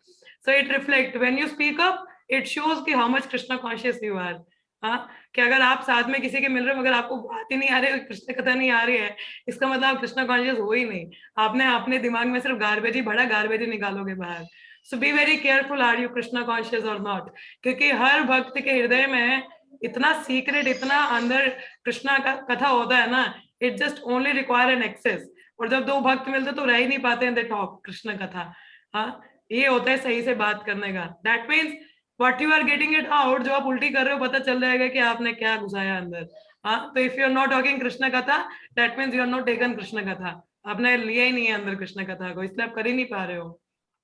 So it reflect when you speak up, it shows कि how much Krishna conscious you are. हाँ, कि अगर आप साथ में किसी के मिल रहे हो मगर आपको बात ही नहीं आ रही, कृष्ण कथा नहीं आ रही है, इसका मतलब आप कृष्णा कॉन्शियस हो ही नहीं. आपने अपने दिमाग में सिर्फ गार्बेज ही भरा, गार्बेज ही निकालोगे बाहर. So be very careful, are you Krishna conscious और नॉट. क्योंकि हर भक्त के हृदय में इतना सीक्रेट, इतना अंदर कृष्णा का कथा होता है ना, it just only require an access. और जब दो भक्त मिलते तो रह ही नहीं पाते हैं, दे टॉक कृष्ण कथा. हाँ, ये होता है सही से बात करने का. That means what you are getting it out, जो आप उल्टी कर रहे हो पता चल जाएगा कि आपने क्या घुसाया अंदर. हाँ, तो if you are not talking Krishna katha, that means you are not taken Krishna katha. आपने लिया ही नहीं है अंदर कृष्ण कथा को, इसलिए आप कर ही नहीं पा रहे हो.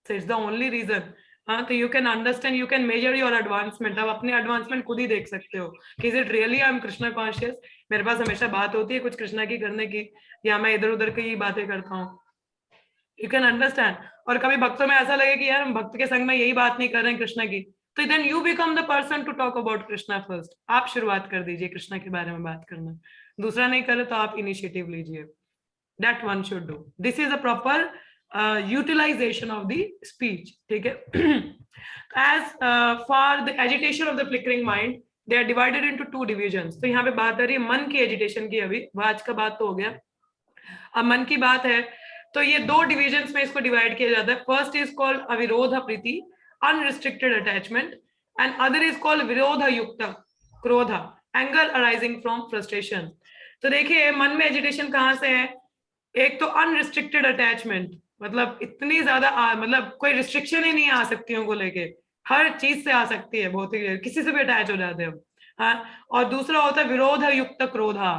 So it's the only reason. हाँ, तो you can understand, you can measure your advancement. आप अपनी advancement खुद ही देख सकते हो कि is it really I'm Krishna conscious. मेरे पास हमेशा बात होती है कुछ कृष्णा की करने की, या मैं इधर उधर की बातें करता हूँ. You can understand. और कभी भक्तों में ऐसा लगे कि यार हम भक्त के संग में यही बात नहीं कर रहे हैं कृष्णा की, तो then you become the person to talk about Krishna first. आप शुरुआत कर दीजिए कृष्णा के बारे में बात करना. दूसरा नहीं करे तो आप इनिशिएटिव लीजिए. That one should do. This is a proper utilization of the speech. ठीक है. As for the agitation of the flickering mind, they are divided into two divisions. तो यहाँ पे बात आ रही है मन की एजिटेशन की. अभी आज का बात तो हो गया, अब मन की बात है. तो ये दो डिविजन्स में इसको डिवाइड किया जाता है. First is called avirodha priti, unrestricted attachment, and other is called virodha yukta क्रोध, एंगर अराइजिंग फ्रॉम फ्रस्ट्रेशन. तो देखिए मन में एजिटेशन कहाँ से है? एक तो अनरिस्ट्रिक्टेड अटैचमेंट, मतलब इतनी ज्यादा मतलब कोई रिस्ट्रिक्शन ही नहीं आ सकती उनको लेके, हर चीज से आ सकती है, बहुत ही किसी से भी अटैच हो जाते हैं हम। हाँ, और दूसरा होता है विरोध युक्त क्रोधा,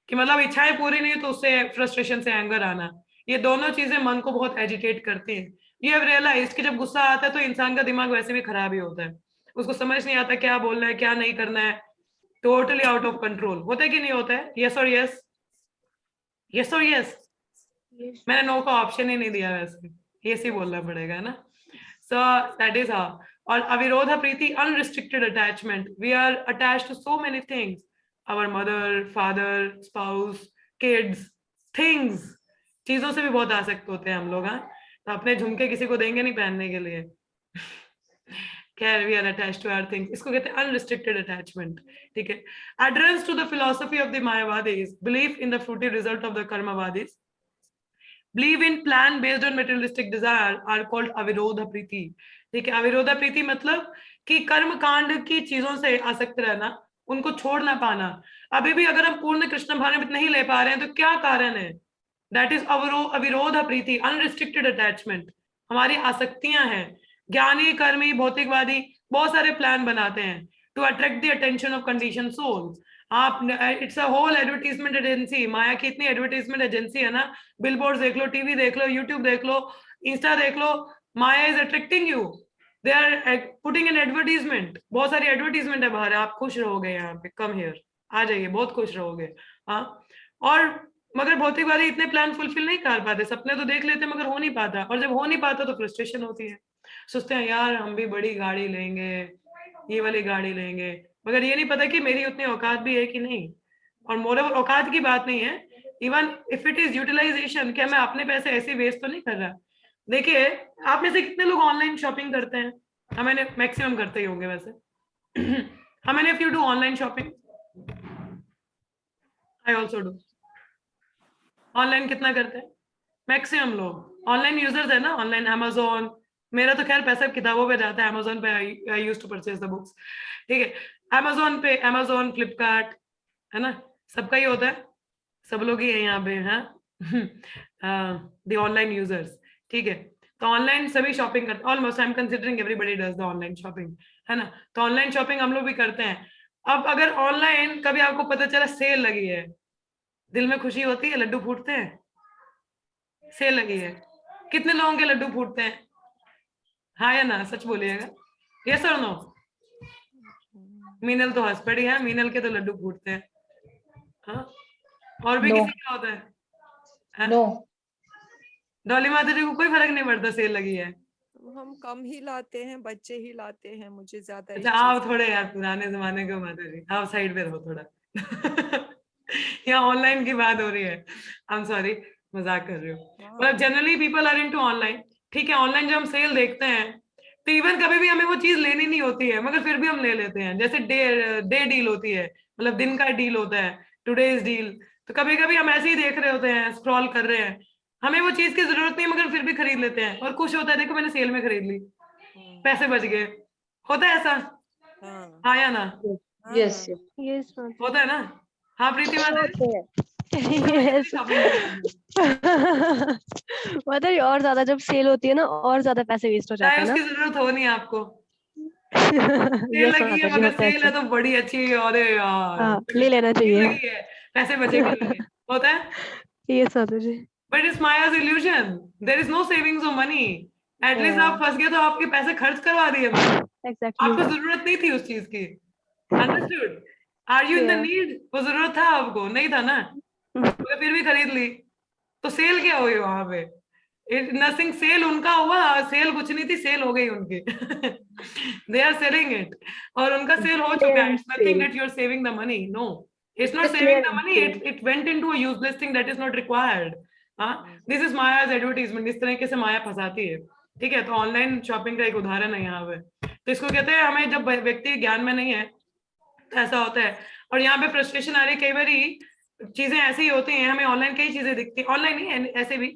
कि मतलब इच्छाएं पूरी नहीं तो उससे फ्रस्ट्रेशन से एंगर आना। ये दोनों चीजें मन को बहुत एजिटेट करती हैं। ये अब रियलाइज कि जब गुस्सा आता है तो इंसान का दिमाग वैसे भी खराब ही होता है, उसको समझ नहीं आता क्या बोलना है क्या नहीं करना है, टोटली आउट ऑफ कंट्रोल होता है कि नहीं होता है? यस और यस, यस और यस। मैंने नो का ऑप्शन ही नहीं दिया, वैसे यस ही बोलना पड़ेगा ना। So that is how. और avirodha priti unrestricted attachment, we are attached to so many things, our mother, father, spouse, kids, things. चीजों से भी बहुत आसक्त होते हैं हम लोग। हाँ, तो अपने झुमके किसी को देंगे नहीं पहनने के लिए। Care, we are attached to our things, इसको कहते हैं अनरिस्ट्रिक्टेड अटैचमेंट। ठीक है। Adherence to the philosophy of the Mayavadis, belief in the fruitive result of the Karmavadis, believe in plan based on materialistic desire are called अविरोध प्रीति। ठीक है, अविरोध प्रीति मतलब कि कर्म कांड की चीजों से आसक्त रहना, उनको छोड़ ना पाना। अभी भी अगर हम पूर्ण कृष्ण भावनामृत नहीं ले पा रहे हैं तो क्या कारण है? That is avirodha priti, unrestricted attachment. हमारी आसक्तियां हैं। ज्ञानी, कर्मी, भौतिकवादी बहुत सारे प्लान बनाते हैं to attract the attention of condition soul. आप, it's a whole advertisement agency. माया की इतनी एडवर्टीजमेंट एजेंसी है ना, बिलबोर्ड देख लो, टीवी देख लो, यूट्यूब देख लो, इंस्टा देख लो, Maya is attracting you, they are putting an advertisement. बहुत सारी एडवर्टीजमेंट है बाहर, आप खुश रहोगे यहाँ पे, कम हियर, आ जाइए, बहुत खुश रहोगे। हाँ, और मगर भौतिकवादी इतने प्लान फुलफिल नहीं कर पाते, सपने तो देख लेते मगर हो नहीं पाता, और जब हो नहीं पाता तो फ्रस्ट्रेशन होती है। सोचते हैं यार हम भी बड़ी गाड़ी लेंगे, ये वाली गाड़ी लेंगे, मगर ये नहीं पता कि मेरी उतनी औकात भी है कि नहीं। और मोरओवर औकात की बात नहीं है, even if it is utilisation, क्या मैं अपने पैसे ऐसे वेस्ट तो नहीं कर रहा। देखिए, आप में से कितने लोग ऑनलाइन शॉपिंग करते हैं? हमें मैक्सिमम करते ही होंगे वैसे। हमें if you do online shopping, I also do. Online कितना करते हैं? मैक्सिमम लोग ऑनलाइन यूजर्स है ना, ऑनलाइन अमेजोन। मेरा तो खैर पैसा किताबों पे जाता है, अमेजोन पे I used to purchase the books. ठीक है, अमेजोन पे, अमेजोन, फ्लिपकार्ट, है ना, सबका ही होता है, सब लोग ही है यहाँ पे। हाँ, द ऑनलाइन यूजर्स। ठीक है, तो ऑनलाइन सभी शॉपिंग करते हैं, almost I am considering everybody does the online shopping, है ना। तो ऑनलाइन शॉपिंग हम लोग भी करते हैं। अब अगर ऑनलाइन कभी आपको पता चला सेल लगी है, दिल में खुशी होती है, लड्डू फूटते हैं। सेल लगी है, कितने लोगों के लड्डू फूटते हैं? हाँ या ना, सच बोलिएगा, यस और नो। मीनल तो हंस पड़ी है, मीनल के तो लड्डू फूटते हैं। हाँ, और भी No. किसी का होता है? No. डॉली माता जी को कोई फर्क नहीं पड़ता सेल लगी है? हम कम ही लाते हैं, बच्चे ही लाते हैं, मुझे ज्यादा अच्छा, आप थोड़े यार पुराने जमाने के माता जी, आप साइड पे रहो थोड़ा। यहाँ ऑनलाइन की बात हो रही है, आई एम सॉरी, मजाक कर रही हूँ। मतलब generally people are into online. ठीक है, ऑनलाइन जब हम सेल देखते हैं तो इवन कभी भी हमें वो चीज लेनी नहीं होती है, मगर फिर भी हम ले लेते हैं। जैसे डे डील होती है, मतलब दिन का डील होता है, टुडेज डील। तो कभी कभी हम ऐसे ही देख रहे होते हैं, स्क्रॉल कर रहे हैं, हमें वो चीज की जरूरत नहीं मगर फिर भी खरीद लेते हैं, और खुश होता है, देखो मैंने सेल में खरीद ली, पैसे बच गए। होता है ऐसा? हाँ या ना? Yes. Yes. Yes, होता है ना? हाँ प्रीति माता जी? yes. मतलब और ज्यादा जब सेल होती है ना, और ज्यादा पैसे वेस्ट हो जाते चाहे हैं ना। उसकी जरूरत हो नहीं आपको, सेल Yes, लगी है माता जी, मगर होता है सेल है तो बड़ी अच्छी, अरे यार हाँ, ले लेना सेल चाहिए। लगी है, पैसे बचेंगे। होता है, Yes, Mata ji. But it's Maya's illusion, there is no savings of money. At least आप फंस गए तो आपके पैसे खर्च करवा दिए बस, Exactly. आपको जरूरत नहीं थी उस चीज की। Understood? Are you in the Yeah. Need? वो जरूरत था आपको? नहीं था ना, मगर फिर भी खरीद ली। तो सेल क्या हुई वहां पे? नथिंग, सेल उनका हुआ, सेल कुछ नहीं थी, सेल हो गई उनकी। दे आर सेलिंग इट, और उनका सेल हो चुका है। It's nothing that you are saving the money, no, it's not saving the money, it went into a useless thing that is not required. This is Maya's advertisement, इस तरीके से माया फंसाती है। ठीक है, तो ऑनलाइन शॉपिंग का एक उदाहरण है यहाँ पे। तो इसको कहते हैं, हमें जब व्यक्ति ज्ञान में नहीं है तो ऐसा होता है। और यहाँ पे फ्रस्ट्रेशन आ रही है, कई बार चीजें ऐसी ही होती हैं, हमें ऑनलाइन कई चीजें दिखती है, ऑनलाइन नहीं ऐसे भी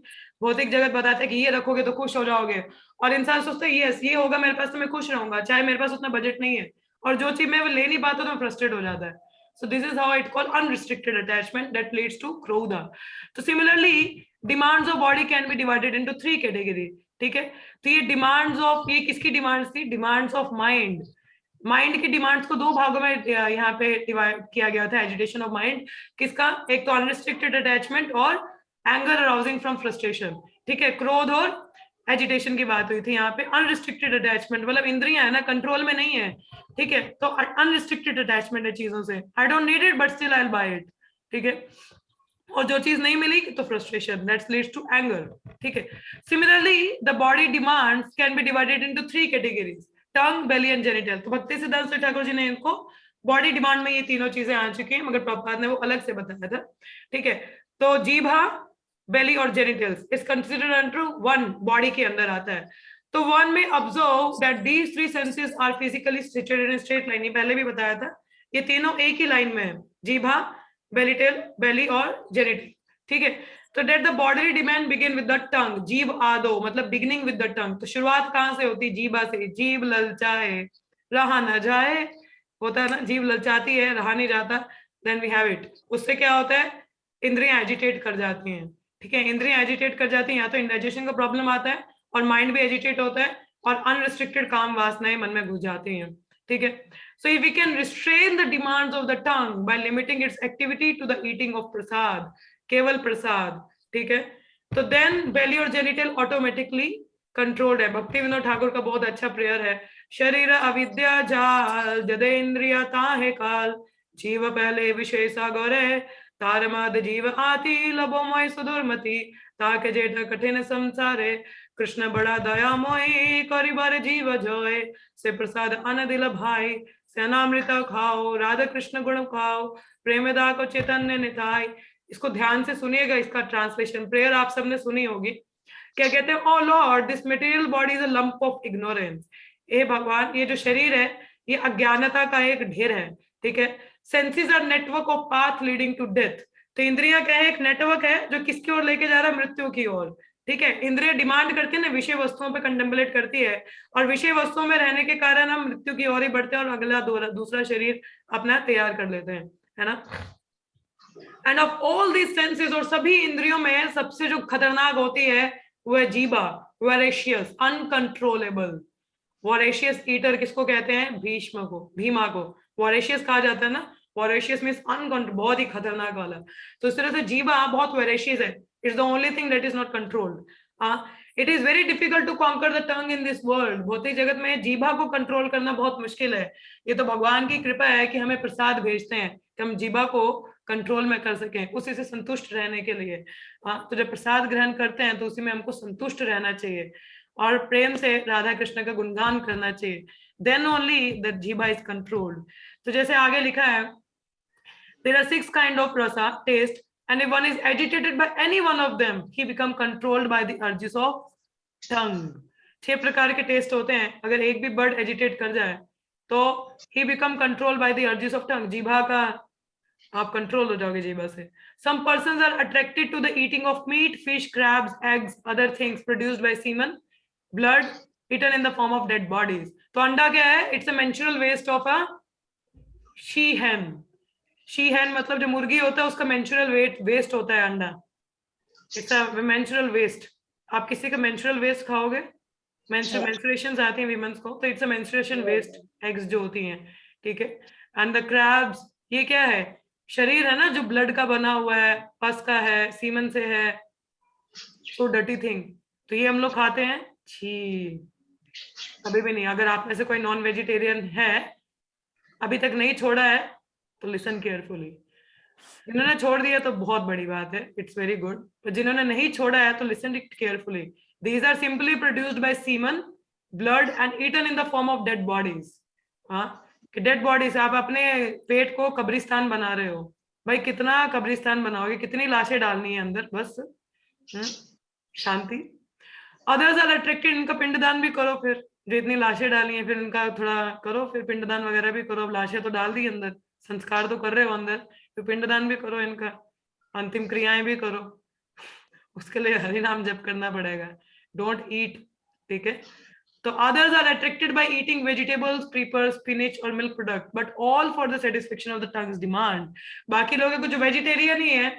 भौतिक जगत बताता है कि ये रखोगे तो खुश हो जाओगे, और इंसान सोचता है यस ये होगा मेरे पास तो मैं खुश रहूंगा, चाहे मेरे पास उतना बजट नहीं है, और जो चीज मैं वो ले नहीं पाता तो मैं फ्रस्ट्रेट हो जाता है। So this is how it called unrestricted attachment that leads to krodha. So similarly, demands of body can be divided into 3 categories. ठीक है, तो ये डिमांड्स ऑफ, ये किसकी डिमांड्स थी? Demands of mind. माइंड की डिमांड्स को 2 भागों में यहाँ पे डिवाइड किया गया था. एजिटेशन ऑफ माइंड किसका? एक तो अनरिस्ट्रिक्टेड अटैचमेंट और एंगर अराउजिंग फ्रॉम फ्रस्ट्रेशन. ठीक है, क्रोध और एजिटेशन की बात हुई थी. यहाँ पे अनरिस्ट्रिक्टेड अटैचमेंट मतलब इंद्रियां है ना, कंट्रोल में नहीं है. ठीक है, तो अनरिस्ट्रिक्टेड अटैचमेंट है चीजों से. I don't need it but still I will buy it. ठीक है, और जो चीज नहीं मिली तो frustration, that's leads to anger. ठीक है, similarly the body demands can be divided into 3 categories, tongue, belly and genital. तो भक्ति सिद्धांत ठाकुर जी ने इनको बॉडी डिमांड में ये तीनों चीजें आ चुकी हैं, मगर प्रभुपाद ने वो अलग से बताया था. ठीक है, तो जीभा, बेली और genitals is considered under one, body के अंदर आता है. तो वन में observe that these 3 senses are physically situated in straight line. ये पहले भी बताया था, ये तीनों एक ही लाइन में है, जीभा, बेली और जेनिटल. ठीक है, तो that the bodily demand begin with the tongue, जीभ आदो मतलब बिगिनिंग विद द टंग. तो शुरुआत कहां से होती है? जीभा से. जीभ ललचाए रहा न जाए, होता है ना, जीभ ललचाती है रहा नहीं जाता, देन वी हैव इट. उससे क्या होता है? इंद्रियां एजिटेट कर जाती हैं. ठीक है, इंद्रियां एजिटेट कर जाती हैं, या तो इंडाइजेशन का प्रॉब्लम आता है और माइंड भी एजिटेट होता है और अनरिस्ट्रिक्टेड काम वासनाएं मन में घुस जाती हैं. ठीक है, so if we can restrain the demands of the tongue by limiting its activity to the eating of prasad, केवल प्रसाद. ठीक है, तो then belly और genital automatically controlled है. भक्ति विनोद ठाकुर का बहुत अच्छा प्रेयर है, शरीर अविद्या जाल जदे इंद्रिया ताहे काल, जीव पहले विषय सागर है, तार मद जीव आती लबो मोय सुदुर्मति, ताके जेठ कठिन संसारे, कृष्ण बड़ा दया मोय करी बार जीव जोय, से प्रसाद अन दिल भाई, सेनामृत खाओ राधा कृष्ण गुण खाओ, प्रेमदा को चैतन्य निताई. इसको ध्यान से सुनिएगा, इसका ट्रांसलेशन प्रेयर आप सबने सुनी होगी. क्या कहते हैं? O lord, this material body is a lump of ignorance. हे भगवान, ये जो शरीर है ये अज्ञानता का एक ढेर है. ठीक है, senses are network of path leading to death. तो इंद्रियां क्या है? एक नेटवर्क है जो किसकी ओर लेके जा रहा है? मृत्यु की ओर. ठीक है, इंद्रिय डिमांड करती है ना, विषय वस्तुओं पे कंटेम्पलेट करती है, और विषय वस्तुओं में रहने के कारण हम मृत्यु की ओर ही बढ़ते हैं और अगला दूसरा शरीर अपना तैयार कर लेते हैं, है ना. End of all these senses, और सभी इंद्रियों में सबसे जो खतरनाक होती है वो है जीभा, वोरेशियस, अनकंट्रोलेबल. वोरेशियस ईटर किसको कहते हैं? भीष्म को, भीमा को वोरेशियस कहा जाता है ना. वोरेशियस मींस अनकंट्रोल, बहुत ही खतरनाक वाला. तो इस तरह से जीभा बहुत वोरेशियस है. It's the only thing that is not controlled. It is very difficult to conquer the tongue in this world. भौतिक जगत में जीभा को कंट्रोल करना बहुत मुश्किल है. ये तो भगवान की कृपा है कि हमें प्रसाद भेजते हैं कि हम जीभा को कंट्रोल में कर सकें, उसी से संतुष्ट रहने के लिए. तो जब प्रसाद ग्रहण करते हैं तो उसी में हमको संतुष्ट रहना चाहिए और प्रेम से राधा कृष्ण का गुणगान करना चाहिए. Then only the जीभा is controlled. तो जैसे आगे लिखा है, there are 6 kind of rasa taste, and if one is agitated by any one of them, he become controlled by the urges of tongue. 6 प्रकार के टेस्ट होते हैं, अगर एक भी बर्ड एजिटेट कर जाए तो he become controlled by the urges of tongue. जीभा का आप कंट्रोल हो जाओगे जीभा से. Some persons are attracted to the eating of meat, fish, crabs, eggs, other things produced by semen, blood eaten in the form of dead bodies. तो अंडा क्या है? It's a menstrual waste of a she hen. She hen मतलब जो मुर्गी होता है उसका मेंस्ट्रुअल वेस्ट होता है अंडा. It's a menstrual waste. आप किसी का मेंस्ट्रुअल वेस्ट खाओगे, मेंस्ट्रुएशंस आती हैं वीमेंस को, तो it's a menstruation waste eggs जो होती हैं. ठीक है, एंड द क्रैब्स, ये क्या है? शरीर है ना जो ब्लड का बना हुआ है, पस का है, सीमन से है, सो डर्टी थिंग. तो ये हम लोग खाते हैं. छी, अभी भी नहीं. अगर आप में से कोई नॉन वेजिटेरियन है, अभी तक नहीं छोड़ा है, तो लिसन केयरफुली. जिन्होंने छोड़ दिया तो बहुत बड़ी बात है, इट्स वेरी गुड. पर जिन्होंने नहीं छोड़ा है तो listen carefully. These are simply produced by semen, blood and eaten in the form of dead bodies. Dead bodies. आप अपने पेट को कब्रिस्तान बना रहे हो. भाई कितना कब्रिस्तान बनाओगे? कितनी लाशें डालनी है अंदर? बस शांति. अदर्स आर अट्रैक्टेड, इनका पिंडदान भी करो. फिर जो इतनी लाशें डाली हैं, फिर इनका थोड़ा करो, फिर पिंडदान वगैरह भी करो. अब लाशें तो डाल दी अंदर, संस्कार तो कर रहे हो अंदर, तो पिंडदान भी करो, इनका अंतिम क्रियाएं भी करो. उसके लिए हरि नाम जप करना पड़ेगा. Don't eat. ठीक है, So others are attracted by eating vegetables, prefer spinach or milk product, but all for the satisfaction of the tongue's demand. बाकी लोग हैं कुछ वेजिटेरियन ही है,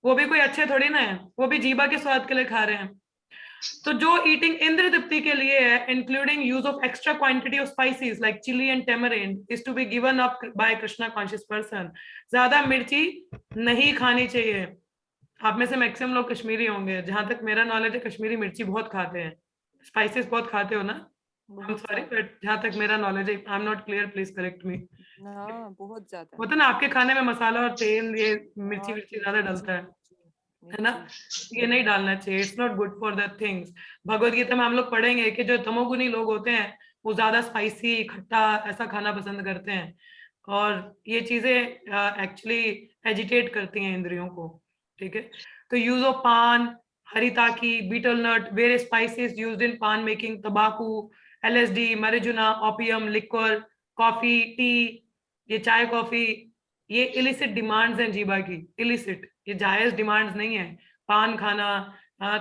वो भी कोई अच्छे थोड़ी ना है, वो भी जीवा के स्वाद के लिए खा रहे हैं. तो जो ईटिंग इंद्र तृप्ति के लिए है, including use of extra quantity of spices like chilli and tamarind, is to be given up by Krishna conscious person. ज्यादा मिर्ची नहीं खानी चाहिए. आप में से मैक्सिमम लोग कश्मीरी होंगे, जहां तक मेरा नॉलेज है कश्मीरी मिर्ची बहुत खाते हैं, स्पाइसेस बहुत खाते हो ना? आई एम सॉरी बट जहां तक मेरा नॉलेज है, I am not clear, please correct मी. हाँ, बहुत ज्यादा होता ना आपके खाने में मसाला और तेल, ये मिर्ची ज्यादा डलता है ना? ये नहीं डालना चाहिए. It's not good for the things. Bhagavad Gita में हम लोग पढ़ेंगे कि जो तमोगुनी लोग होते हैं वो ज्यादा स्पाइसी, खट्टा ऐसा खाना पसंद करते हैं, और ये चीजें एक्चुअली एजिटेट करती हैं इंद्रियों को. ठीक है, तो use of paan, haritaki, betel nut, various spices used in paan making, तंबाकू, LSD, marijuana, opium, liquor, coffee, tea, ये चाय कॉफी, ये इलिसिट डिमांड्स हैं जीवा की. इलिसिट, ये जायज डिमांड्स नहीं है. पान खाना,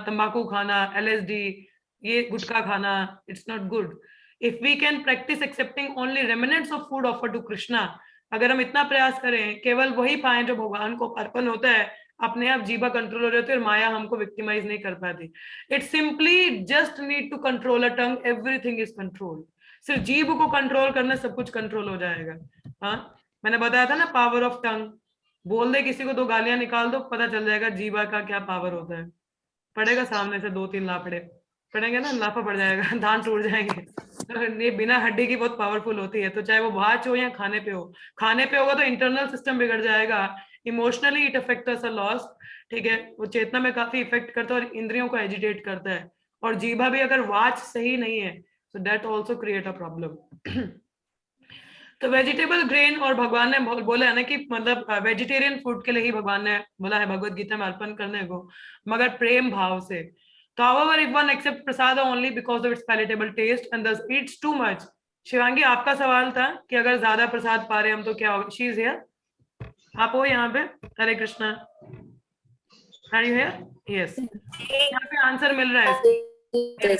तंबाकू खाना, LSD, ये गुटखा खाना, it's not good. If we can practise accepting only remnants of food offer to Krishna, अगर हम इतना प्रयास करें केवल वही पाएं जो भगवान को अर्पण होता है, अपने आप जीवा कंट्रोल हो जाती है और माया हमको विक्टिमाइज नहीं कर पाती. It simply just need to control a tongue, everything is control. सिर्फ जीभ को कंट्रोल करना सब कुछ कंट्रोल हो जाएगा. हाँ, मैंने बताया था ना पावर ऑफ टंग. बोल दे किसी को, 2 गालियां निकाल दो, पता चल जाएगा जीवा का क्या पावर होता है. पड़ेगा सामने से 2-3 लाफड़े पड़ेंगे ना, लाफा पड़ जाएगा, दांत टूट जाएंगे. तो ये बिना हड्डी की बहुत पावरफुल होती है. तो चाहे वो वाच हो या खाने पे हो, खाने पे होगा तो इंटरनल सिस्टम बिगड़ जाएगा, emotionally it affect us a loss. ठीक है, वो चेतना में काफी इफेक्ट करता है और इंद्रियों को एजिटेट करता है. और जीभा भी अगर वाच सही नहीं है तो that also create a problem. तो वेजिटेबल ग्रेन, और भगवान ने बोला है ना कि मतलब वेजिटेरियन फूड के लिए ही भगवान ने बोला है भगवत गीता में अर्पण करने को, मगर प्रेम भाव से. तो however if one accepts prasada only because of its palatable taste and thus eats too much. Shivangi, आपका सवाल था कि अगर ज्यादा प्रसाद पा रहे हम तो क्या होगा? शी इज हियर, आप हो यहाँ पे? Hare Krishna, are you here? Yes, यहाँ पे आंसर मिल रहा है.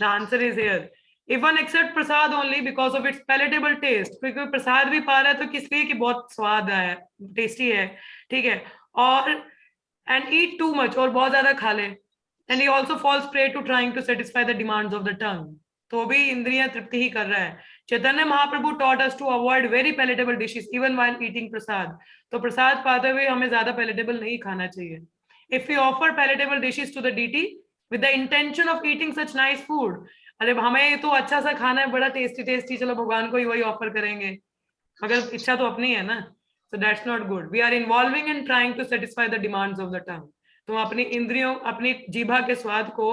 The answer is here. If one accepts prasad only because of its palatable taste, क्योंकि प्रसाद भी पा रहा है तो किस लिए कि बहुत स्वाद है, टेस्टी है. ठीक है, और and eat too much, और बहुत ज्यादा खा ले, and he also falls prey to trying to satisfy the demands of the tongue. तो भी इंद्रियां तृप्ति ही कर रहा है. Chaitanya Mahaprabhu taught us to avoid very palatable dishes even while eating prasad. तो प्रसाद पाते हुए हमें ज्यादा palatable नहीं खाना चाहिए. If we offer palatable dishes to the deity with the intention of eating such nice food, अरे हमें तो अच्छा सा खाना है, बड़ा टेस्टी टेस्टी, चलो भगवान को ही वही ऑफर करेंगे, मगर इच्छा तो अपनी है ना. So that's not good. We are involving in trying to satisfy the demands of the tongue. तो अपनी इंद्रियों, अपनी जीभा के स्वाद को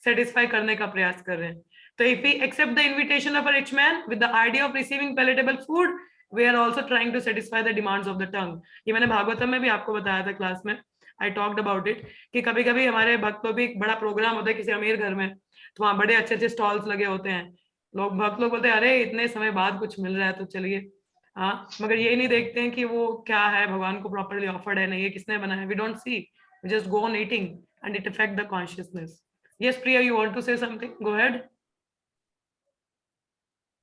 सेटिस्फाई करने का प्रयास कर रहे हैं. तो if we accept the invitation of a rich man with the idea of receiving palatable food, we are also trying to satisfy the demands of the tongue. ये मैंने भागवतम में भी आपको बताया था क्लास में, I talked about it, कि कभी कभी हमारे भक्तों भी बड़ा प्रोग्राम होता है किसी अमीर घर में, तो वहाँ बड़े अच्छे अच्छे स्टॉल्स लगे होते हैं. लोग भक्त लोग बोलते हैं अरे इतने समय बाद कुछ मिल रहा है तो चलिए. हाँ, मगर ये नहीं देखते हैं कि वो क्या है, भगवान को प्रॉपर्ली ऑफर्ड है नहीं, ये किसने बनाया. We don't see, we just go on eating and it affect the consciousness. Yes Priya, you want to say something, go ahead.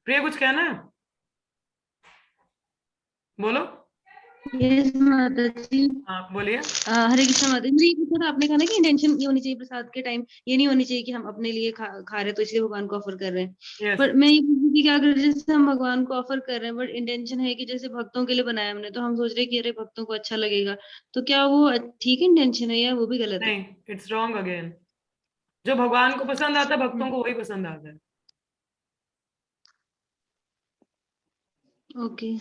Priya कुछ कहना है, बोलो. यस माता जी. हाँ बोलिए. हरे कृष्णा माता जी, ये पूछा था आपने, कहा ना कि इंटेंशन ये होनी चाहिए प्रसाद के टाइम, ये नहीं होनी चाहिए कि हम अपने लिए खा रहे हैं तो इसलिए भगवान को ऑफर कर रहे हैं. Yes. पर मैं ये पूछ रही थी कि अगर जैसे हम भगवान को ऑफर कर रहे हैं बट इंटेंशन है कि जैसे भक्तों के लिए बनाया हमने, तो हम सोच रहे हैं कि अरे भक्तों को अच्छा लगेगा, तो क्या वो ठीक इंटेंशन है या वो भी गलत है? नहीं, इट्स रॉन्ग अगेन. जो भगवान को पसंद आता है भक्तों को वही पसंद आता है. ओके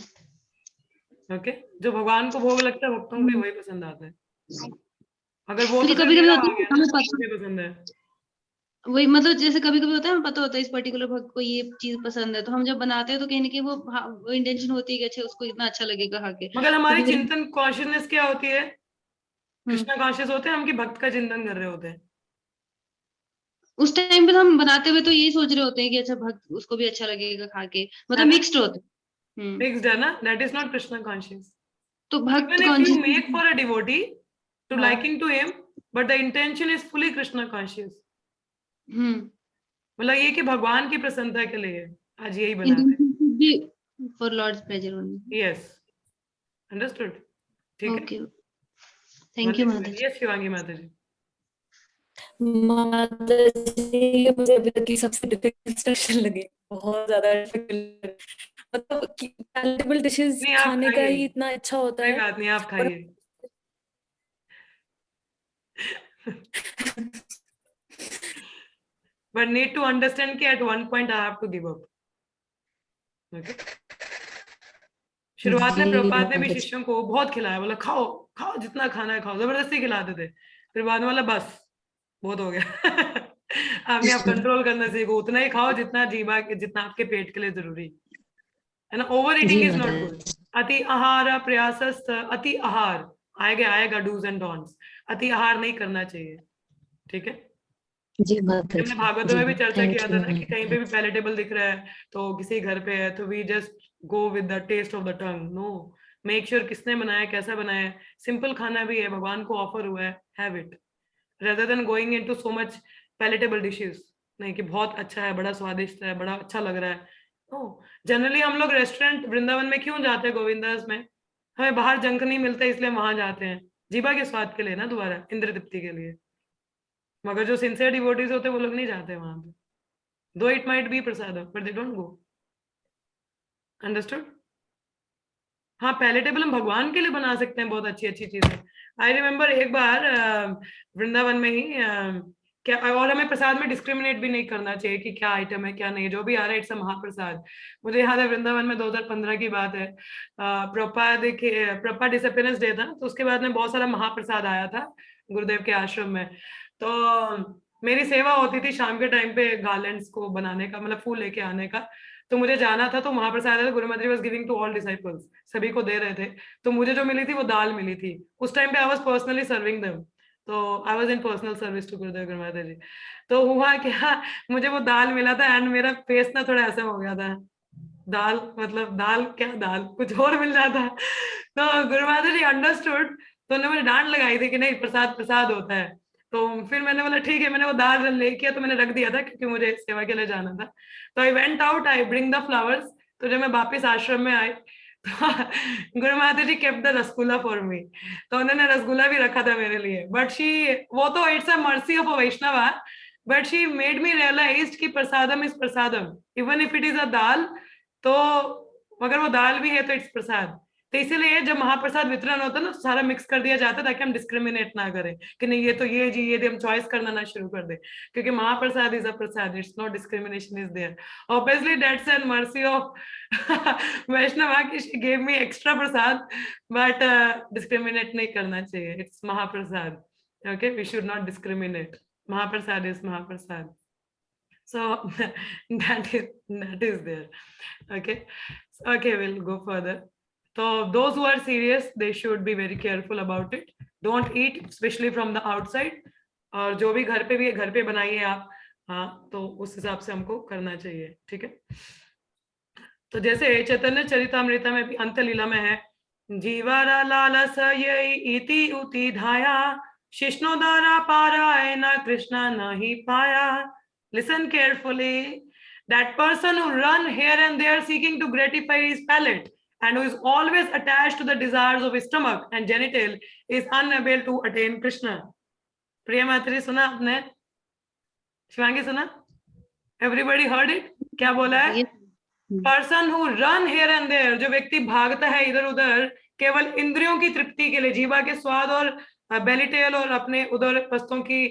ओके, जो भगवान को भोग लगता है भक्तों को भी वही पसंद आता है. अगर वो तो कभी कभी होता है हमें पसंद है, वही, मतलब जैसे कभी कभी होता है हमें पता होता है इस पर्टिकुलर भक्त को ये चीज पसंद है, तो हम जब बनाते हैं तो कहीं ना कहीं वो इंटेंशन होती है कि अच्छा उसको इतना अच्छा लगेगा खा के. मगर हमारी चिंतन कॉन्शियसनेस क्या होती है? कृष्णा कॉन्शियस होते हैं हम कि भक्त का चिंतन कर रहे होते हैं. उस टाइम पे हम बनाते हुए तो यही सोच रहे होते हैं कि अच्छा भक्त उसको भी अच्छा लगेगा खा के, मतलब मिक्स्ड होते हैं. मिक्स्ड है ना, that is not Krishna conscious. तो भक्त Even if you conscious. make for a devotee to हाँ. liking to him, but the intention is fully Krishna conscious. मतलब ये कि भगवान की प्रसन्नता के लिए आज यही बनाते हैं। Intention should be for Lord's pleasure only. Yes, understood, ठीक है। Okay. Thank you, Mataji. Yes Shivangi माता जी। माता जी मुझे अभी तक की सबसे डिफिकल्ट सेक्शन लगे, बहुत ज्यादा डिफिकल्ट। मतलब पैलेटेबल डिशेस नहीं, आप खाने का खाइए, ही इतना अच्छा होता कोई है। बात नहीं, आप और खाइए। But need to understand कि at one point I have to give up. Okay? शुरुआत में जी प्रभुपाद ने भी माता जी। शिष्यों को बहुत खिलाया, बोला खाओ खाओ जितना खाना है खाओ, जबरदस्ती खिलाते थे। फिर बाद में बोला बस बहुत हो गया। आपने आप कंट्रोल करना सीखो, उतना ही खाओ जितना जीवा के, जितना आपके पेट के लिए जरूरी है ना। ओवर ईटिंग जी इज नॉट माता गुड। अति आहार प्रयासस्त, अति आहार आएगा डूज एंड डोंट्स। अति आहार नहीं करना चाहिए, ठीक है। जी माता हमने जी। भागवतों में भी चर्चा थैंक किया यू था ना कि माता कहीं पे भी पैलेटेबल दिख रहा है तो किसी घर पे है तो we just go with the taste of the tongue. No, make sure किसने बनाया, कैसा बनाया है। सिंपल खाना भी है, भगवान को ऑफर हुआ है, have it, rather than going into so much palatable dishes. नहीं कि बहुत अच्छा है, बड़ा स्वादिष्ट है, बड़ा अच्छा लग रहा है। नो, जनरली हम लोग रेस्टोरेंट वृंदावन में क्यों जाते हैं, गोविंदास में? हमें बाहर जंक नहीं मिलता इसलिए वहां जाते हैं, जीवा के स्वाद के लिए ना, दोबारा इंद्र तृप्ति के लिए। मगर जो सिंसियर डिवोटीज होते हैं वो लोग नहीं जाते वहां पे, दो it might be prasadam but they don't go. Understood? हाँ, पैलेटेबल हम भगवान के लिए बना सकते हैं बहुत अच्छी अच्छी चीजें। आई रिमेम्बर एक बार वृंदावन में ही क्या, और हमें प्रसाद में डिस्क्रिमिनेट भी नहीं करना चाहिए कि क्या आइटम है क्या नहीं, जो भी आ रहा है इट्स अ महाप्रसाद। मुझे याद है वृंदावन में 2015 की बात है, प्रभुपाद डिसअपियरेंस डे था, तो उसके बाद में बहुत सारा महाप्रसाद आया था गुरुदेव के आश्रम में। तो मेरी सेवा होती थी शाम के टाइम पे गार्लैंड्स को बनाने का, मतलब फूल लेके आने का। तो मुझे जाना था, तो mahaprasad Guru Mata ji was giving to all disciples, सभी को दे रहे थे। तो मुझे जो मिली थी वो दाल मिली थी। उस टाइम पे I was personally serving them, तो I was in personal service to Gurudev Guru Mata जी। तो हुआ क्या, मुझे वो दाल मिला था एंड मेरा फेस ना थोड़ा ऐसा हो गया था, दाल मतलब दाल क्या, दाल कुछ और मिल जाता। तो गुरु माता जी अंडरस्टूड, तो उन्होंने मुझे डांट लगाई थी कि नहीं प्रसाद प्रसाद होता है। तो फिर मैंने बोला ठीक है, मैंने वो दाल ले किया, तो मैंने रख दिया था क्योंकि मुझे सेवा के लिए जाना था। तो I went out, I bring the flowers. तो जब मैं वापस आश्रम में आई तो Guru Mata ji kept the rasgulla for me. तो उन्होंने रसगुल्ला भी रखा था मेरे लिए, बट शी, वो तो it's a mercy of a Vaishnava, but she made me realize कि prasadam is prasadam even if it is a dal. तो अगर वो दाल भी है तो इट्स प्रसाद। तो इसीलिए जब महाप्रसाद वितरण होता है ना, सारा मिक्स कर दिया जाता है ताकि हम डिस्क्रिमिनेट ना करें कि नहीं ये तो ये जी, ये हम चॉइस करना ना शुरू कर दे, क्योंकि mahaprasad is a prasad, it's not discrimination is there. Obviously that's an mercy of Vaishnava कि she gave me extra prasad, but discriminate नहीं करना चाहिए, it's mahaprasad. Okay, we should not discriminate, mahaprasad is mahaprasad. So that is there. Okay, we'll go further. So those who are serious, they should be very careful about it. Don't eat especially from the outside. और जो भी घर पे भी घर पे बनाइए आप, हाँ, तो उस हिसाब से हमको करना चाहिए, ठीक है। तो जैसे चैतन्य चरितामृता में भी अंत लीला में है, जीवारा लालस यई इति उति धाया शिष्णोदारा पारायण कृष्णा नहीं पाया। Listen carefully. That person who run here and there seeking to gratify his palate and who is always attached to the desires of his stomach and genital is unable to attain Krishna. प्रिया मात्री सुना आपने? शिवांगी सुना? Everybody heard it? क्या बोला है? Person who run here and there, जो व्यक्ति भागता है इधर उधर केवल इंद्रियों की तृप्ति के लिए, जीवा के स्वाद और बेलिटेल और अपने उधर वस्तुओं की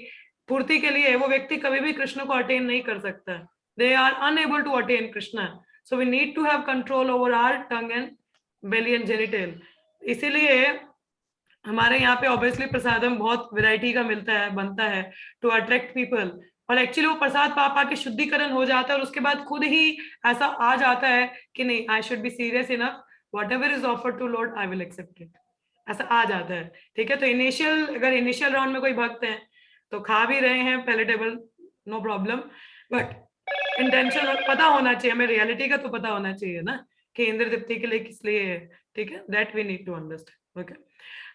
पूर्ति के लिए, वो व्यक्ति कभी भी कृष्ण को अटेन नहीं कर सकता। They are unable to attain Krishna. So we need to have control over our tongue and belly and genital. इसीलिए हमारे यहाँ पे ऑब्वियसली प्रसादम बहुत वैरायटी का मिलता है, बनता है टू अट्रैक्ट पीपल। और एक्चुअली वो प्रसाद पा पा के शुद्धिकरण हो जाता है और उसके बाद खुद ही ऐसा आ जाता है कि नहीं, I should be serious enough, whatever is offered to Lord I will accept it, ऐसा आ जाता है, ठीक है। तो अगर इनिशियल राउंड में कोई भक्त है तो खा भी रहे हैं palatable, no problem, but intention पता होना चाहिए, हमें रियलिटी का तो पता होना चाहिए ना कि इंद्र तृप्ति के लिए किस लिए है, ठीक है, that we need to understand. Okay,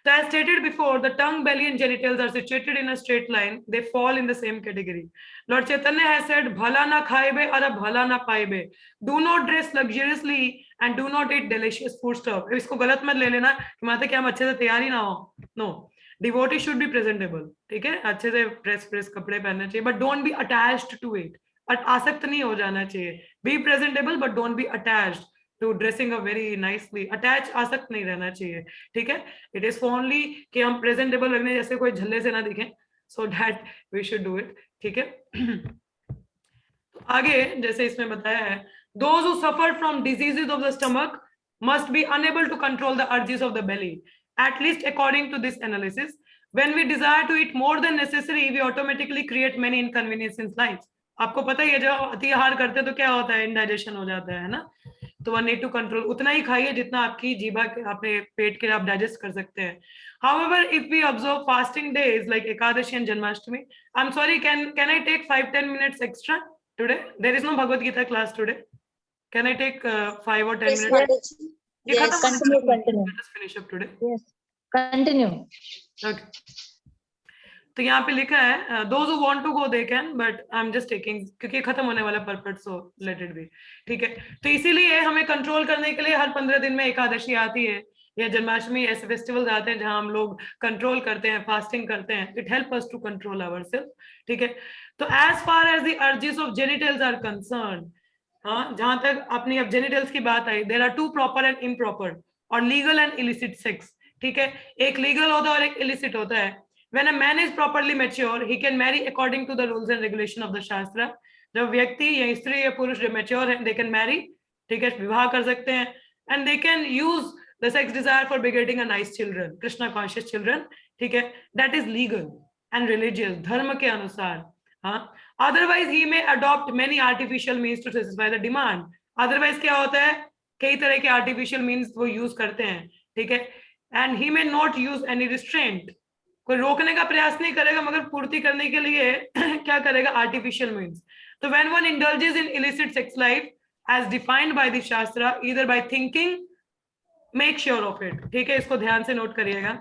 so as stated before, the tongue, belly and genitals are situated in a straight line. They fall in the same category. Lord Chaitanya has said, bhala na khaibe ara bhala na paibe. Do not dress luxuriously and do not eat delicious food stuff. इसको गलत मत ले लेना कि माता क्या हम अच्छे से तैयार ही ना हो. No, devotee should be presentable. ठीक है, अच्छे से प्रेस कपड़े पहनने चाहिए, but don't be attached to it. आसक्त नहीं हो जाना चाहिए. Be presentable but don't be attached to dressing up very nicely. Attach आसक्त नहीं रहना चाहिए, ठीक है. It is for only कि हम presentable लगने, जैसे कोई झल्ले से ना दिखें, so that we should do it, ठीक है. तो आगे जैसे इसमें बताया है, those who suffer from diseases of the stomach must be unable to control the urges of the belly, at least according to this analysis. When we desire to eat more than necessary, we automatically create many inconveniences in life. आपको पता ही है, जब अति आहार करते हैं तो क्या होता है, इंडाइजेशन हो जाता है ना. तो वन नीड टू कंट्रोल, उतना ही खाइए जितना आपकी जीभा के अपने पेट के आप डाइजेस्ट कर सकते हैं. However, if we observe fasting days like Ekadashi and Janmashtami, I'm sorry, can I take 5-10 minutes extra today? There is no Bhagavad Gita class today. Can I take 5 or 10 Yes, minutes? Mataji. ये Yes, खत्म continue, होगा. continue. Let us finish up today. Yes, continue. Okay. तो यहाँ पे लिखा है, those who want to go they can, but I'm just taking, क्योंकि खत्म होने वाला पर्पट, so let it be, ठीक है. तो इसीलिए हमें कंट्रोल करने के लिए हर 15 दिन में एकादशी आती है या जन्माष्टमी, ऐसे फेस्टिवल्स आते हैं जहां हम लोग कंट्रोल करते हैं, फास्टिंग करते हैं. It help us to control ourself, ठीक है. तो as far as the urges of genitals are concern, हाँ, जहां तक अपनी अब जेनिटल्स की बात आई, there are 2 proper and improper और लीगल एंड इलिसिट सेक्स, ठीक है. एक लीगल होता है और एक इलिसिट होता है. When a man is properly mature, he can marry according to the rules and regulation of the Shastra. जब व्यक्ति या स्त्री या पुरुष जो mature है, they can marry, ठीक है, विवाह कर सकते हैं, and they can use the sex desire for begetting a nice children, Krishna conscious children, ठीक है. That is legal and religious, धर्म के अनुसार, हाँ. Otherwise he may adopt many artificial means to satisfy the demand. Otherwise क्या होता है, कई तरह के artificial means वो use करते हैं, ठीक है. And he may not use any restraint. कोई रोकने का प्रयास नहीं करेगा, मगर पूर्ति करने के लिए क्या करेगा, आर्टिफिशियल मीन्स. तो when one indulges in illicit sex life as defined by the shastra, either by thinking, make sure of it, ठीक है. इसको ध्यान से नोट करिएगा.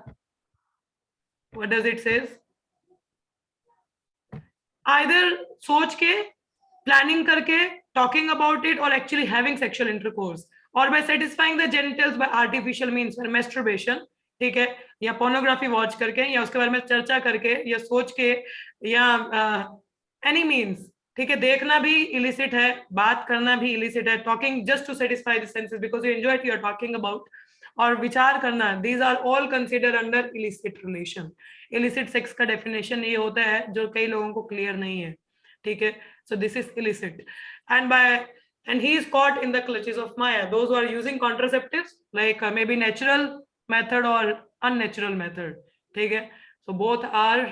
What does it says, either सोच के, प्लानिंग करके, टॉकिंग अबाउट इट, और एक्चुअली हैविंग सेक्सुअल इंटरकोर्स, और by satisfying the genitals by artificial means, masturbation, ठीक है, या पोर्नोग्राफी वॉच करके, या उसके बारे में चर्चा करके, या सोच के, या एनी मीन्स, ठीक है. देखना भी इलिसिट है, बात करना भी इलिसिट है, talking just to satisfy the senses because you enjoy it, you are talking about, और विचार करना, these are all consider under illicit relation. Illicit sex का डेफिनेशन ये होता है जो कई लोगों को क्लियर नहीं है, ठीक है. सो this is illicit, and he is caught in the clutches of Maya. Those who are using contraceptives, like maybe natural method or unnatural method, ठीक है. So both are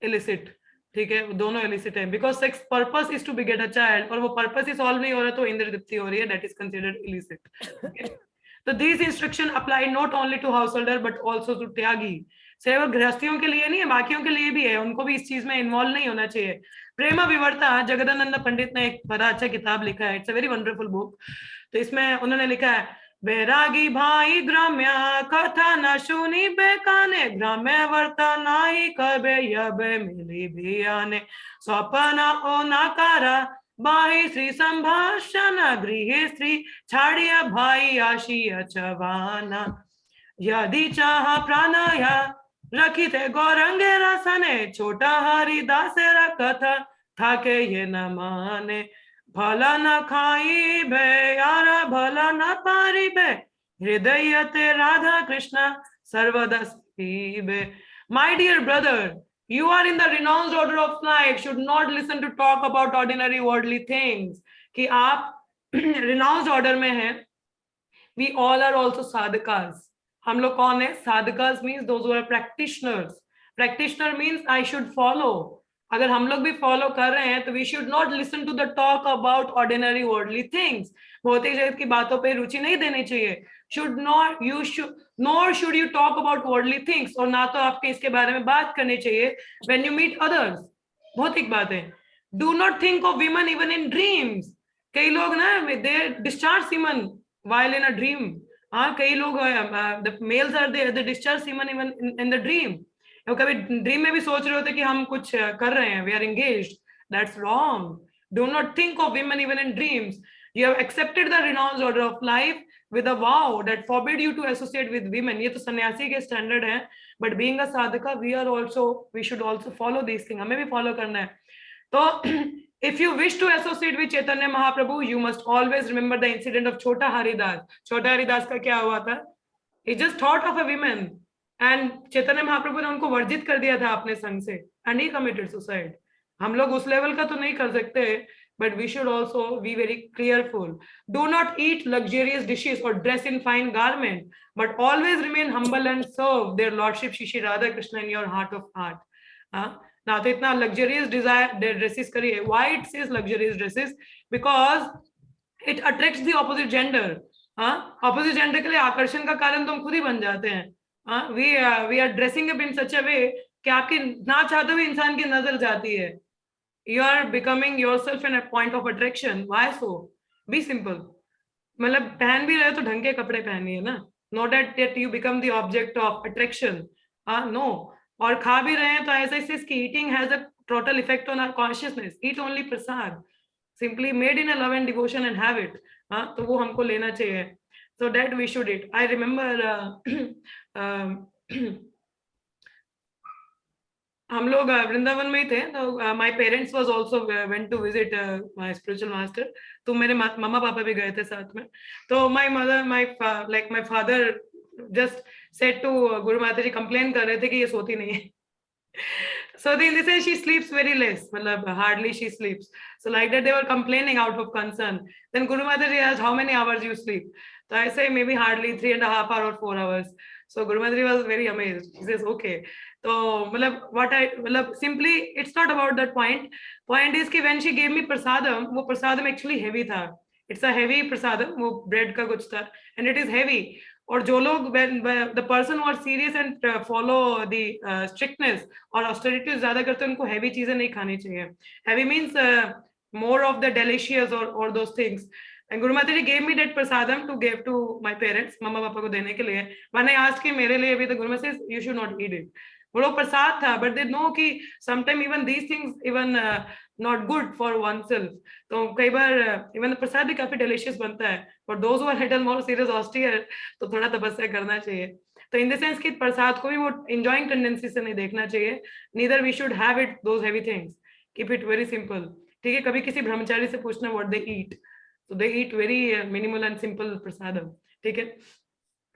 illicit, ठीक है, दोनों illicit है, because sex purpose is to beget a child, और वो purpose ही solve नहीं हो रहा तो इंद्र तृप्ति हो रही है, that is considered illicit, okay? So these instruction apply not only to householder but also to त्यागी. सिर्फ गृहस्थियों के लिए नहीं है, बाकियों के लिए भी है, उनको भी इस चीज में इन्वॉल्व नहीं होना चाहिए. प्रेम विवर्ता, जगदानंद पंडित ने एक बड़ा अच्छा किताब लिखा है, it's a very wonderful book. तो इसमें उन्होंने लिखा है, बैरागी भाई ग्राम्य कथा न सुनी बेकाने, ग्राम्य वर्ता नाही कबे यबे मिली भी आने, स्वपना ओ नाकारा बाही श्री संभाषण, गृह स्त्री छाड़िया भाई आशिया चवाना, यदि चाह प्राणया रखिते गौरंगे रसने, छोटा हरिदास कथा थाके ये न माने, भला न खाई बे यारा भला न पारी बे, हृदय ते राधा कृष्ण सर्वदा पीबे. My dear brother, you are in the renounced order of life, should not listen to talk about ordinary worldly things. कि आप renounced order में हैं. We all are also sadhakas. हम लोग कौन है, साधकास means those who are practitioners. Practitioner means I should follow. अगर हम लोग भी फॉलो कर रहे हैं तो we should not listen to the talk about ordinary worldly things. भौतिक जगत की बातों पे रुचि नहीं देनी चाहिए. Nor should you talk about worldly things, और ना तो आपके इसके बारे में बात करनी चाहिए when you meet others. भौतिक बातें. Do not think of women even in dreams. कई लोग ना they discharge semen while in a dream. हाँ, कई लोग the males are they discharge semen even in the dream. वो कभी ड्रीम में भी सोच रहे होते कि हम कुछ कर रहे हैं, we are engaged. That's wrong. Do not think of women even in dreams. You have accepted the renounced order of life with a vow that forbid you to associate with women. ये तो सन्यासी के standard है, but being a sadhaka we should also follow these things. हमें भी follow करना है. तो if you wish to associate with Chaitanya Mahaprabhu, you must always remember the incident of Chota Haridas. Chota Haridas का क्या हुआ था? He just thought of a woman and Chaitanya Mahaprabhu ने उनको वर्जित कर दिया था अपने संग से, and he committed suicide. हम लोग उस लेवल का तो नहीं कर सकते, but we should also be very careful. Do not eat luxurious dishes or dress in fine garment, but always remain humble and serve their lordship Shri Radha Krishna in your heart of heart. Now, तो इतना luxurious dresses करिए. Why it says luxurious dresses? Because it attracts the opposite gender. Opposite gender के लिए आकर्षण का कारण तो हम खुद ही बन जाते हैं. We are dressing up in such a way कि आपकी ना चाहते हुए इंसान की नजर जाती है. You are becoming yourself in a point of attraction. Why so? Be simple. मतलब पहन भी रहे तो ढंग के कपड़े पहनिए ना. Not that you become the object of attraction. No. और खा भी रहे हैं तो ऐसा ही कि eating has a total effect on our consciousness. Eat only prasad, simply made in a love and devotion and have it. तो वो हमको लेना चाहिए. So that we should eat. I remember हम लोग वृंदावन में ही थे, तो my parents was also went to visit my spiritual master. तो मेरे मम्मा पापा भी गए थे साथ में. तो my father just said to Guru Mataji, complain कर रहे थे कि ये सोती नहीं है. So in this sense, she sleeps very less. मतलब hardly she sleeps. So like that they were complaining out of concern. Then Guru Mataji asked, how many hours you sleep? So I say maybe hardly 3.5 hours or 4 hours. So Guru Mataji was very amazed. He says, okay. So simply it's not about that point. Point is कि when she gave me prasadam, वो prasadam actually heavy था. It's a heavy prasadam. वो bread का कुछ था, and it is heavy. और जो लोग the person who are serious and follow the strictness और austerity ज्यादा करते हैं, उनको heavy चीजें नहीं खानी चाहिए. Heavy means more of the delicious or those things. And Guru Mataji gave me that prasadam to give to my parents, mama papa को देने के लिए. When I asked कि मेरे लिए भी, तो Guru Mataji says you should not eat it. वो लोग प्रसाद था, but they know कि sometimes even these things even not good for oneself. तो कई बार even the प्रसाद भी काफी delicious बनता है. For those who are little more serious austere, तो थोड़ा तपस्या करना चाहिए. तो in the sense कि प्रसाद को भी वो enjoying tendency से नहीं देखना चाहिए. Neither we should have it those heavy things. Keep it very simple. ठीक है, कभी किसी ब्रह्मचारी से पूछना what they eat. So they eat very minimal and simple prasadam. ठीक है.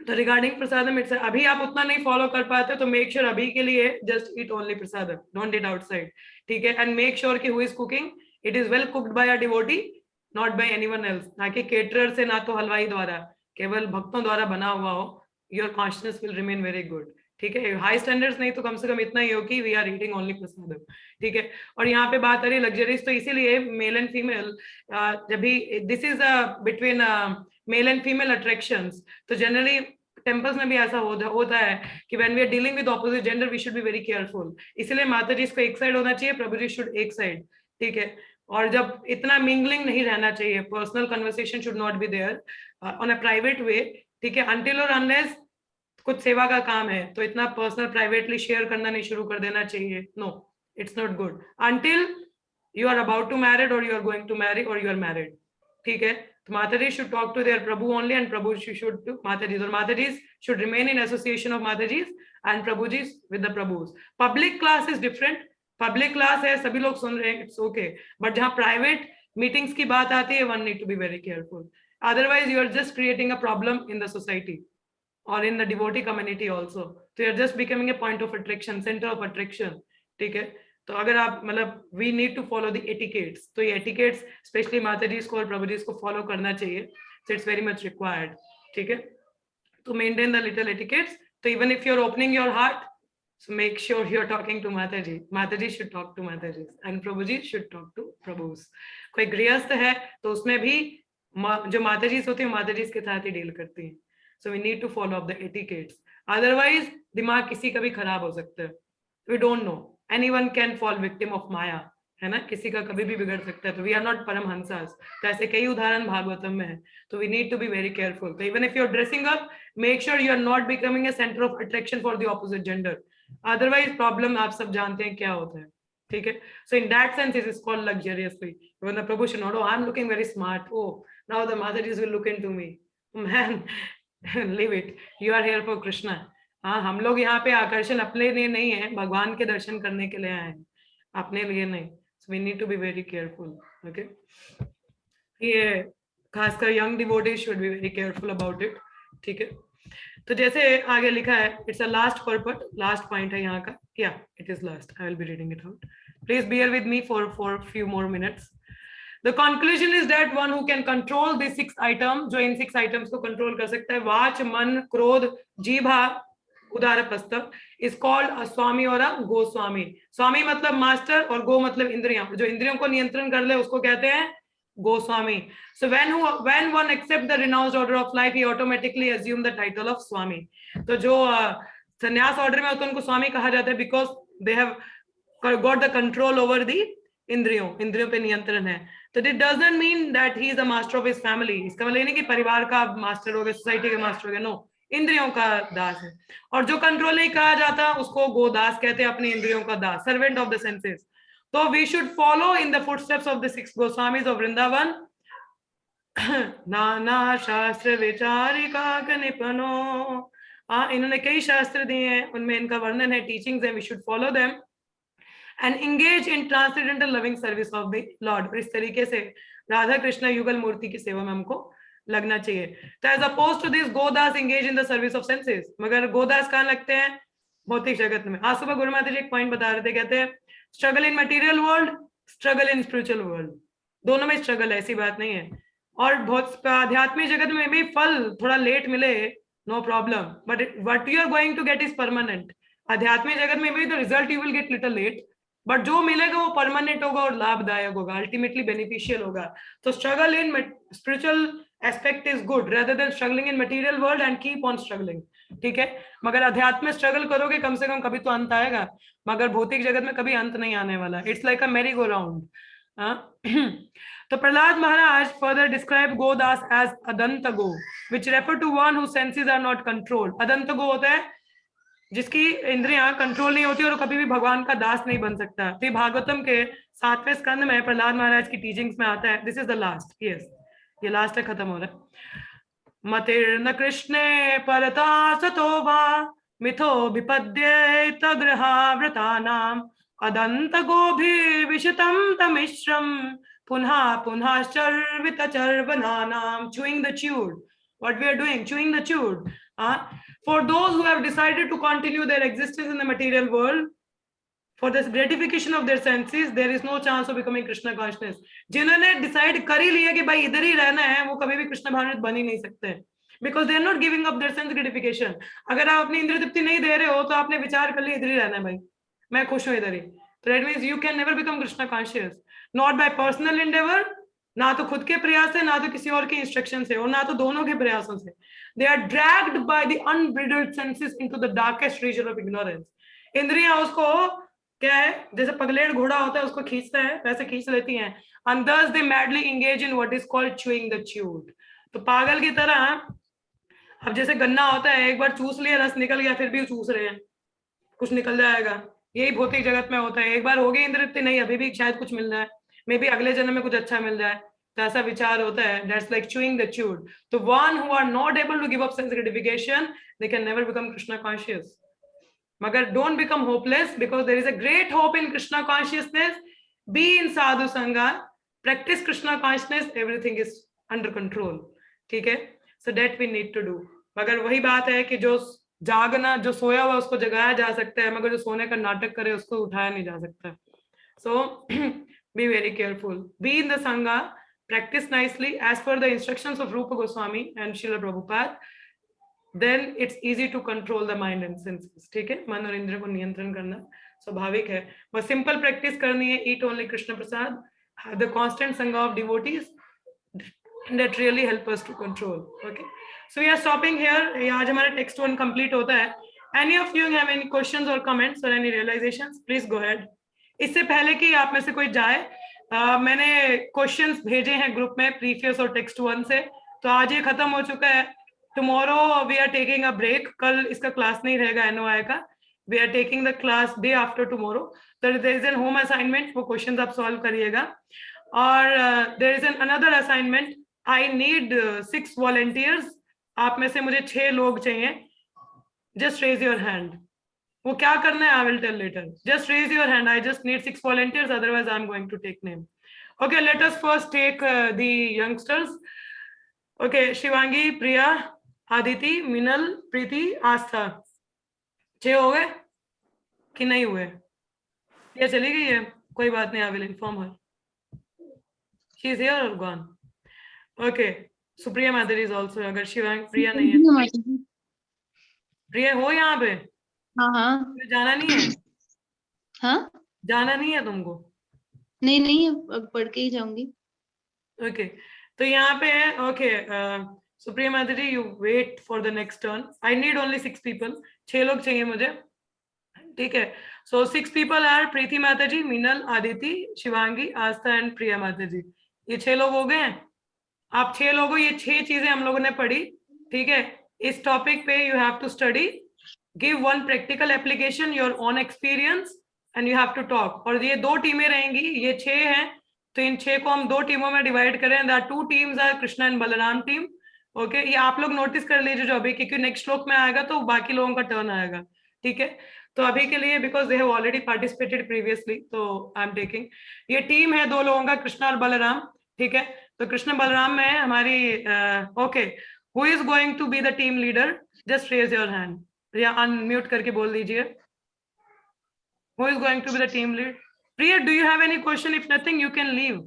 तो रिगार्डिंग प्रसादम इट्स अभी आप उतना नहीं फॉलो कर पाते तो मेक श्योर अभी के लिए just eat only prasadam, don't eat outside. ठीक है. एंड मेक श्योर कि who is cooking, it is well cooked bye a devotee, not bye anyone else. ना कि केटरर से, ना तो हलवाई द्वारा, केवल भक्तों द्वारा बना हुआ हो. Your consciousness will remain very good. ठीक है. हाई स्टैंडर्ड्स नहीं तो कम से कम इतना ही हो कि वी आर ईटिंग ओनली प्रसादम. ठीक है. और यहाँ पे बात आ रही लग्जरीज, तो इसीलिए मेल एंड फीमेल जब भी this is between male and female attractions, तो जनरली टेम्पल्स में भी ऐसा होता है कि when we are dealing with opposite gender we should be very careful. इसलिए माता जी इसको एक साइड होना चाहिए, प्रभु जी शुड एक साइड. ठीक है. और जब इतना मिंगलिंग नहीं रहना चाहिए, personal conversation should not be there on a private way. ठीक है. अनटिल और अनलेस कुछ सेवा का काम है तो इतना पर्सनल प्राइवेटली शेयर करना नहीं शुरू कर देना चाहिए. No, it's not good until you are about to married और you are going to marry और यू आर मैरिड. ठीक है. Mataji should talk to their Prabhu only, and Prabhu should to Matajis, or Matajis should remain in association of Matajis and Prabhujis with the Prabhus. Public class is different. Public class है, सभी लोग सुन रहे हैं, it's okay. But जहाँ private meetings की बात आती है, one need to be very careful. Otherwise, you are just creating a problem in the society or in the devotee community also. So you are just becoming a point of attraction, center of attraction. ठीक है. तो अगर आप मतलब we need to follow the etiquettes, तो ये etiquettes specially माता जी को और प्रभु जी को फॉलो करना चाहिए. So it's very much required. ठीक है. तो मेंटेन द लिटिल एटिकेट्स. तो even if you are opening your heart, so make sure you are talking to Mata ji. Mata ji should talk to Mata ji and Prabhu ji should talk to Prabhus. कोई गृहस्थ है तो उसमें भी जो माता जी होती है माता जी के साथ ही डील करती है. So we need to follow up the etiquettes. Otherwise दिमाग किसी का भी खराब हो सकता है. We don't know. Anyone can fall victim of Maya है ना, किसी का कभी भी बिगड़ सकता है, तो वी आर नॉट परमहंसास। तो ऐसे कई उदाहरण भागवतम में है, तो we need to be very careful. तो even if you are dressing up, make sure you are not becoming a centre of attraction for the opposite gender, otherwise problem आप सब जानते हैं क्या होता है, ठीक है। So in that sense it is called luxuriously. When the Prabhu should not, oh, I'm looking very smart, oh, now the Mataji's will look into me, man, leave it, you are here for Krishna। हाँ, हम लोग यहाँ पे आकर्षण अपने लिए नहीं है, भगवान के दर्शन करने के लिए आए हैं, अपने लिए नहीं। So we need to be very careful, okay? ये खासकर young devotees should be very careful about it, ठीक है। तो जैसे आगे लिखा है, it's a last purport, last point है यहाँ का, yeah, it is last, I will be reading it out, please bear with me for few more minutes। The conclusion is that one who can control these 6 items, जो इन 6 items को control कर सकता है, watch, मन, क्रोध, जीभा, उदारपस्तक, is called a स्वामी और a Goswami. स्वामी मतलब master और गो मतलब इंद्रियां, जो इंद्रियों को नियंत्रण कर ले उसको कहते हैं Goswami. So when one accepts the renounced order of life, he automatically assume the title of स्वामी। तो जो संन्यास ऑर्डर में होते हैं उनको स्वामी कहा जाता है, because they have got the control over the इंद्रियों पे नियंत्रण है। तो it doesn't mean that he is the master of his family, इसका मतलब नहीं कि परिवार का मास्टर हो गया, सोसाइटी का मास्टर हो गया, नो, इंद्रियों का दास है। और जो कंट्रोल नहीं कहा जाता उसको गोदास कहते हैं, अपनी इंद्रियों का दास, सर्वेंट ऑफ द सेंसेस। तो we should follow in the footsteps of the 6 Goswamis of Vrindavan. नाना शास्त्र विचारिका का निपनो, इन्होंने कई शास्त्र दिए हैं, उनमें इनका वर्णन है, टीचिंग्स है, we should follow them and engage in transcendental loving service of the Lord। इस तरीके से राधा कृष्ण युगल मूर्ति की सेवा में हमको लगना चाहिए। तो as opposed to this, गोदास engage in the service of senses। मगर गोदास कहाँ लगते हैं? भौतिक जगत में। आज सुबह गुरु माता जी एक पॉइंट बता रहे थे, कहते हैं struggle in material world, struggle in spiritual world, दोनों में स्ट्रगल है, ऐसी बात नहीं है। और बहुत आध्यात्मिक जगत में भी फल थोड़ा लेट मिले, no problem, but what you are going to get is permanent. आध्यात्मिक जगत में भी the result you will get little late, but जो मिलेगा वो परमानेंट होगा और लाभदायक होगा, अल्टीमेटली बेनिफिशियल होगा। तो struggle in spiritual aspect is good rather than struggling in material world, and keep on struggling, ठीक है। मगर अध्यात्म में स्ट्रगल करोगे कम से कम, कभी तो अंत आएगा, मगर भौतिक जगत में कभी अंत नहीं आने वाला। इट्स लाइक अ मेरी गो राउंड। तो Prahlad Maharaj further describe godasa as adanta go, which refer to one who senses are not controlled. अदंत गो होता है जिसकी इंद्रियां कंट्रोल नहीं होती और कभी भी भगवान का दास नहीं बन सकता। तो भागवतम के 7वें स्कंद में प्रहलाद महाराज की टीचिंग्स में आता है, this is the last, yes, ये लास्ट है, खत्म हो रहा है। मतिर्न कृष्णे परता सतो वा मिथो विपद्येत गृहावृतानाम अदंत गोभिर्विशतं तमिश्रम पुनः पुनः चर्वित चर्वनानाम। chewing the chewed, what we are doing, chewing the chewed। For those who have decided to continue their existence in the material world for the gratification of their senses, there is no chance of becoming Krishna consciousness। जिन्होंने decide कर ही लिया कि भाई इधर ही रहना है, वो कभी भी कृष्ण भावनित बन ही नहीं सकते, because they are not giving up their sense gratification। अगर आप अपनी इंद्रिय तृप्ति नहीं दे रहे हो तो आपने विचार कर लिया इधर ही रहना है, भाई मैं खुश हूँ इधर ही, तो that means you can never become Krishna conscious, not by personal endeavor, ना तो खुद के प्रयास से, ना तो किसी और के इंस्ट्रक्शन से, और ना तो दोनों के प्रयासों से। They are dragged by the unbridled senses into the darkest region of ignorance। इंद्रियां उसको क्या है, जैसे पगलेड़ घोड़ा होता है उसको खींचता है, वैसे खींच लेती हैं, and thus they madly engage in what is called chewing the chewed। तो पागल की तरह, अब जैसे गन्ना होता है, एक बार चूस लिया, रस निकल गया, फिर भी चूस रहे हैं, कुछ निकल जाएगा। यही भौतिक जगत में होता है, एक बार हो गई इंद्रिय तृप्ति, नहीं अभी भी शायद कुछ मिल रहा है, मे बी अगले जन्म में कुछ अच्छा मिल जाए, तो ऐसा विचार होता है। That's like chewing the chewed। तो one who are not able to give up sense gratification, they can never become Krishna conscious। मगर don't become hopeless, because there is a great hope in Krishna consciousness। Be in sadhu sanga, practice Krishna consciousness, everything is under control, ठीक है। So that we need to do। मगर वही बात है कि जो जागना, जो सोया हुआ उसको जगाया जा सकता है, मगर जो सोने का नाटक करे उसको उठाया नहीं जा सकता। So be very careful, be in the sangha, practice nicely as per the instructions of Rupa Goswami and Srila Prabhupada, then it's easy to control the mind and senses, ठीक है। मन और इंद्रियों को नियंत्रण करना स्वाभाविक है, बस सिंपल प्रैक्टिस करनी है, eat only Krishna Prasad, have the constant sangha of devotees, that really help us to control, okay। So we are stopping here, आज हमारा text 1 complete होता है। Any of you have any questions or comments or any realizations, please go ahead। इससे पहले कि आप में से कोई जाए, मैंने क्वेश्चंस भेजे हैं ग्रुप में प्रीवियस और टेक्स्ट 1 से, तो आज ये खत्म हो चुका है। Tomorrow we are taking a break, कल इसका क्लास नहीं रहेगा एनओआई का, we are taking the class day after tomorrow. There is an home assignment, वो क्वेश्चंस आप सॉल्व करिएगा। और there is an another assignment, I need 6 volunteers, आप में से मुझे 6 लोग चाहिए। Just raise your hand. वो क्या करना है I will tell later, just raise your hand, I just need 6 volunteers, otherwise I am going to take name. Okay, let us first take the youngsters. Okay, Shivangi, Priya, Aditi, Minal, Priti, आस्था। 6 हो गए कि नहीं हुए? ये चली गई है, कोई बात नहीं, I will inform her, she is here और gone. Okay, Supriya Madhuri is also, अगर शिवांगी प्रिया नहीं है, प्रिया हो यहाँ पे? हाँ जाना नहीं है? हाँ, जाना नहीं है तुमको? नहीं अब पढ़ के ही जाऊंगी। ओके, तो यहाँ पे है। Okay, Supriya Madhuri, you wait for the next turn, I need only 6 people, 6 लोग चाहिए मुझे, ठीक है। सो 6 people आर प्रीति माताजी, मीनल, आदिति, शिवांगी, आस्था एंड प्रिया माताजी। ये 6 लोग हो गए हैं। आप 6 लोगों, ये 6 चीजें हम लोगों ने पढ़ी, ठीक है। इस टॉपिक पे you have to study, give 1 practical application, your own experience, and you have to talk. और ये 2 टीमें रहेंगी, ये 6 हैं, तो इन 6 को हम 2 टीमों में डिवाइड करें। The 2 teams are Krishna and Balram team. Okay, ये आप लोग नोटिस कर लीजिए जो अभी, क्योंकि नेक्स्ट श्लोक में आएगा तो बाकी लोगों का टर्न आएगा, ठीक है। तो अभी के लिए because they have already participated previously, तो आई एम टेकिंग, ये टीम है 2 लोगों का, कृष्णा और बलराम, ठीक है। तो कृष्ण बलराम में हमारी okay, who is going to be the team leader? Just raise your hand या अनम्यूट करके बोल दीजिए, who is going to be the team lead? Priya, do you have any question? If nothing, you can leave.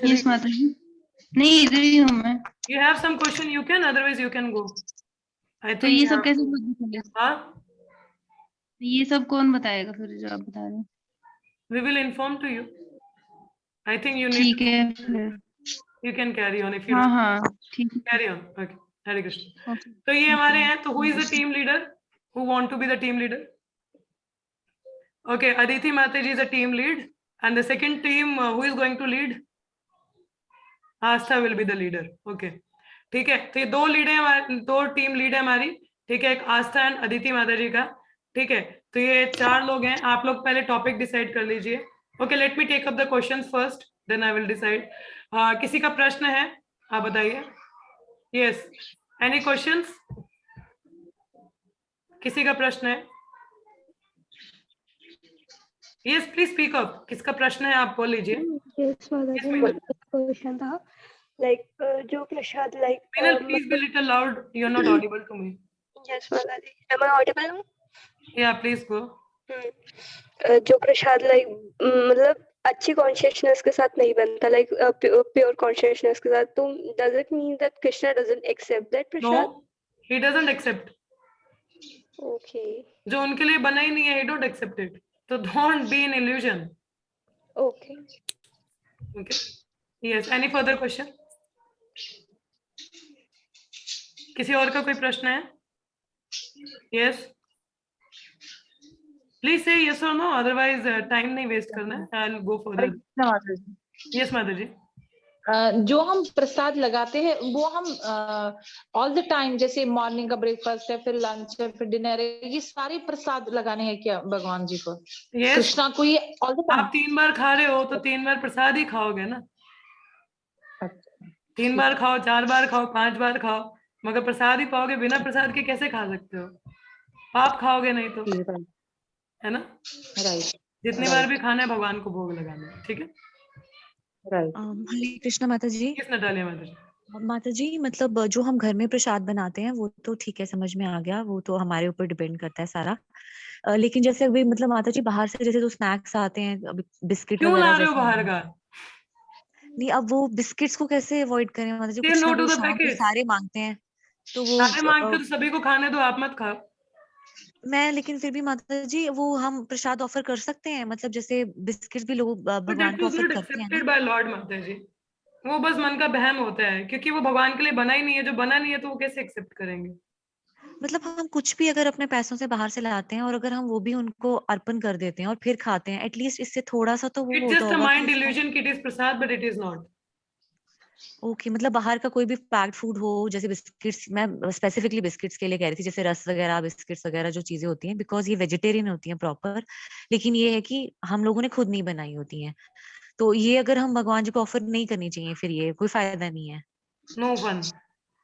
Yes माता जी, नहीं इधर ही हूँ मैं। You have some question, you can, otherwise you can go. I तो think ये you सब have कैसे to. पता चलेगा? हाँ? ये सब कौन बताएगा फिर जो आप बता रहे हैं? We will inform to you. I think you need ठीक to, है फिर। you can carry on if you हाँ don't. हाँ ठीक है। Carry on. Okay. Hare Krishna. Okay. तो ये हमारे हैं, तो who is the team leader? Who want to be the team leader? Okay, Aditi Mataji is a team lead, and the second team, who is going to lead? Astha will be the leader. Okay, ठीक है। तो ये 2 lead है, 2 team lead है हमारी, ठीक है। एक आस्था एंड अदिति माताजी का, ठीक है। तो ये 4 लोग हैं। आप लोग पहले टॉपिक डिसाइड कर लीजिए। Okay, let me take up the questions first, then I will decide. किसी का प्रश्न है? आप बताइए। Yes, any questions? किसी का प्रश्न है? Yes, please speak up. किसका प्रश्न है आप बोल लीजिए। यस माताजी, मेरा क्वेश्चन था लाइक जो प्रसाद like Minal, please be little loud. You are not audible to me. Yes माताजी, am I audible now? Yeah, please go. जो प्रसाद लाइक मतलब अच्छी कॉन्शियसनेस के साथ नहीं बनता, लाइक प्योर कॉन्शियसनेस के साथ, तो does it mean that Krishna doesn't accept that prasad? No, he doesn't accept. Okay जो उनके लिए बना ही नहीं है, he don't accept it. So don't be in illusion. Okay. Okay. Yes. Any further question? किसी और का कोई प्रश्न है? Yes. Please say yes or no. Otherwise, time नहीं waste करना है. I'll go further. Yes, Madhu ji. जो हम प्रसाद लगाते हैं वो हम ऑल द टाइम, जैसे मॉर्निंग का ब्रेकफास्ट है, फिर लंच है, फिर डिनर है, ये सारे प्रसाद लगाने हैं क्या भगवान जी को? Yes. कृष्णा को ये ऑल द टाइम? आप 3 बार खा रहे हो तो 3 बार प्रसाद ही खाओगे ना। 3 बार खाओ, 4 बार खाओ, 5 बार खाओ, मगर प्रसाद ही पाओगे। बिना प्रसाद के कैसे खा सकते हो? पाप खाओगे नहीं तो, है ना? राइट। जितनी बार भी खाना है भगवान को भोग लगाना है, ठीक है। राइट। हरे कृष्णा माता जी। किस नटालिया माता जी? माता जी मतलब जो हम घर में प्रसाद बनाते हैं वो तो ठीक है, समझ में आ गया, वो तो हमारे ऊपर डिपेंड करता है सारा। लेकिन जैसे अभी मतलब माता जी बाहर से जैसे जो स्नैक्स आते हैं, अभी बिस्किट क्यों ला वगैरह रहे हो जैसे बाहर का? नहीं, अब वो बिस्किट्स को कैसे अवॉइड करें माता जी? Say कुछ no ना to वो the शाम को packets. सारे मांगते हैं तो वो सारे मांगते तो सभी को खाने दो, आप मत खाओ। मैं, लेकिन फिर भी माता जी वो हम प्रसाद ऑफर कर सकते हैं, मतलब जैसे बिस्किट भी लोग भगवान को ऑफर करते हैं ना। एक्सेप्टेड बाय लॉर्ड माता जी। वो बस मन का बहम होता है, क्योंकि वो भगवान के लिए बना ही नहीं है। जो बना नहीं है तो वो कैसे एक्सेप्ट करेंगे? मतलब हम कुछ भी अगर अपने पैसों से बाहर से लाते हैं और अगर हम वो भी उनको अर्पण कर देते हैं और फिर खाते हैं, एटलीस्ट इससे थोड़ा सा तो वो इट्स होता जस्ट अ होगा माइंड कि डिल्यूजन कि it is Prasad but it is not. Okay, मतलब बाहर का कोई भी पैक्ड फूड हो, जैसे बिस्किट्स, मैं स्पेसिफिकली बिस्किट्स के लिए कह रही थी, जैसे रस वगैरह, बिस्किट्स वगैरह जो चीजें होती हैं, बिकॉज ये वेजिटेरियन होती हैं प्रॉपर, लेकिन ये है कि हम लोगों ने खुद नहीं बनाई होती हैं, तो ये अगर हम भगवान जी को ऑफर नहीं करनी चाहिए, फिर ये कोई फायदा नहीं है। नो फन,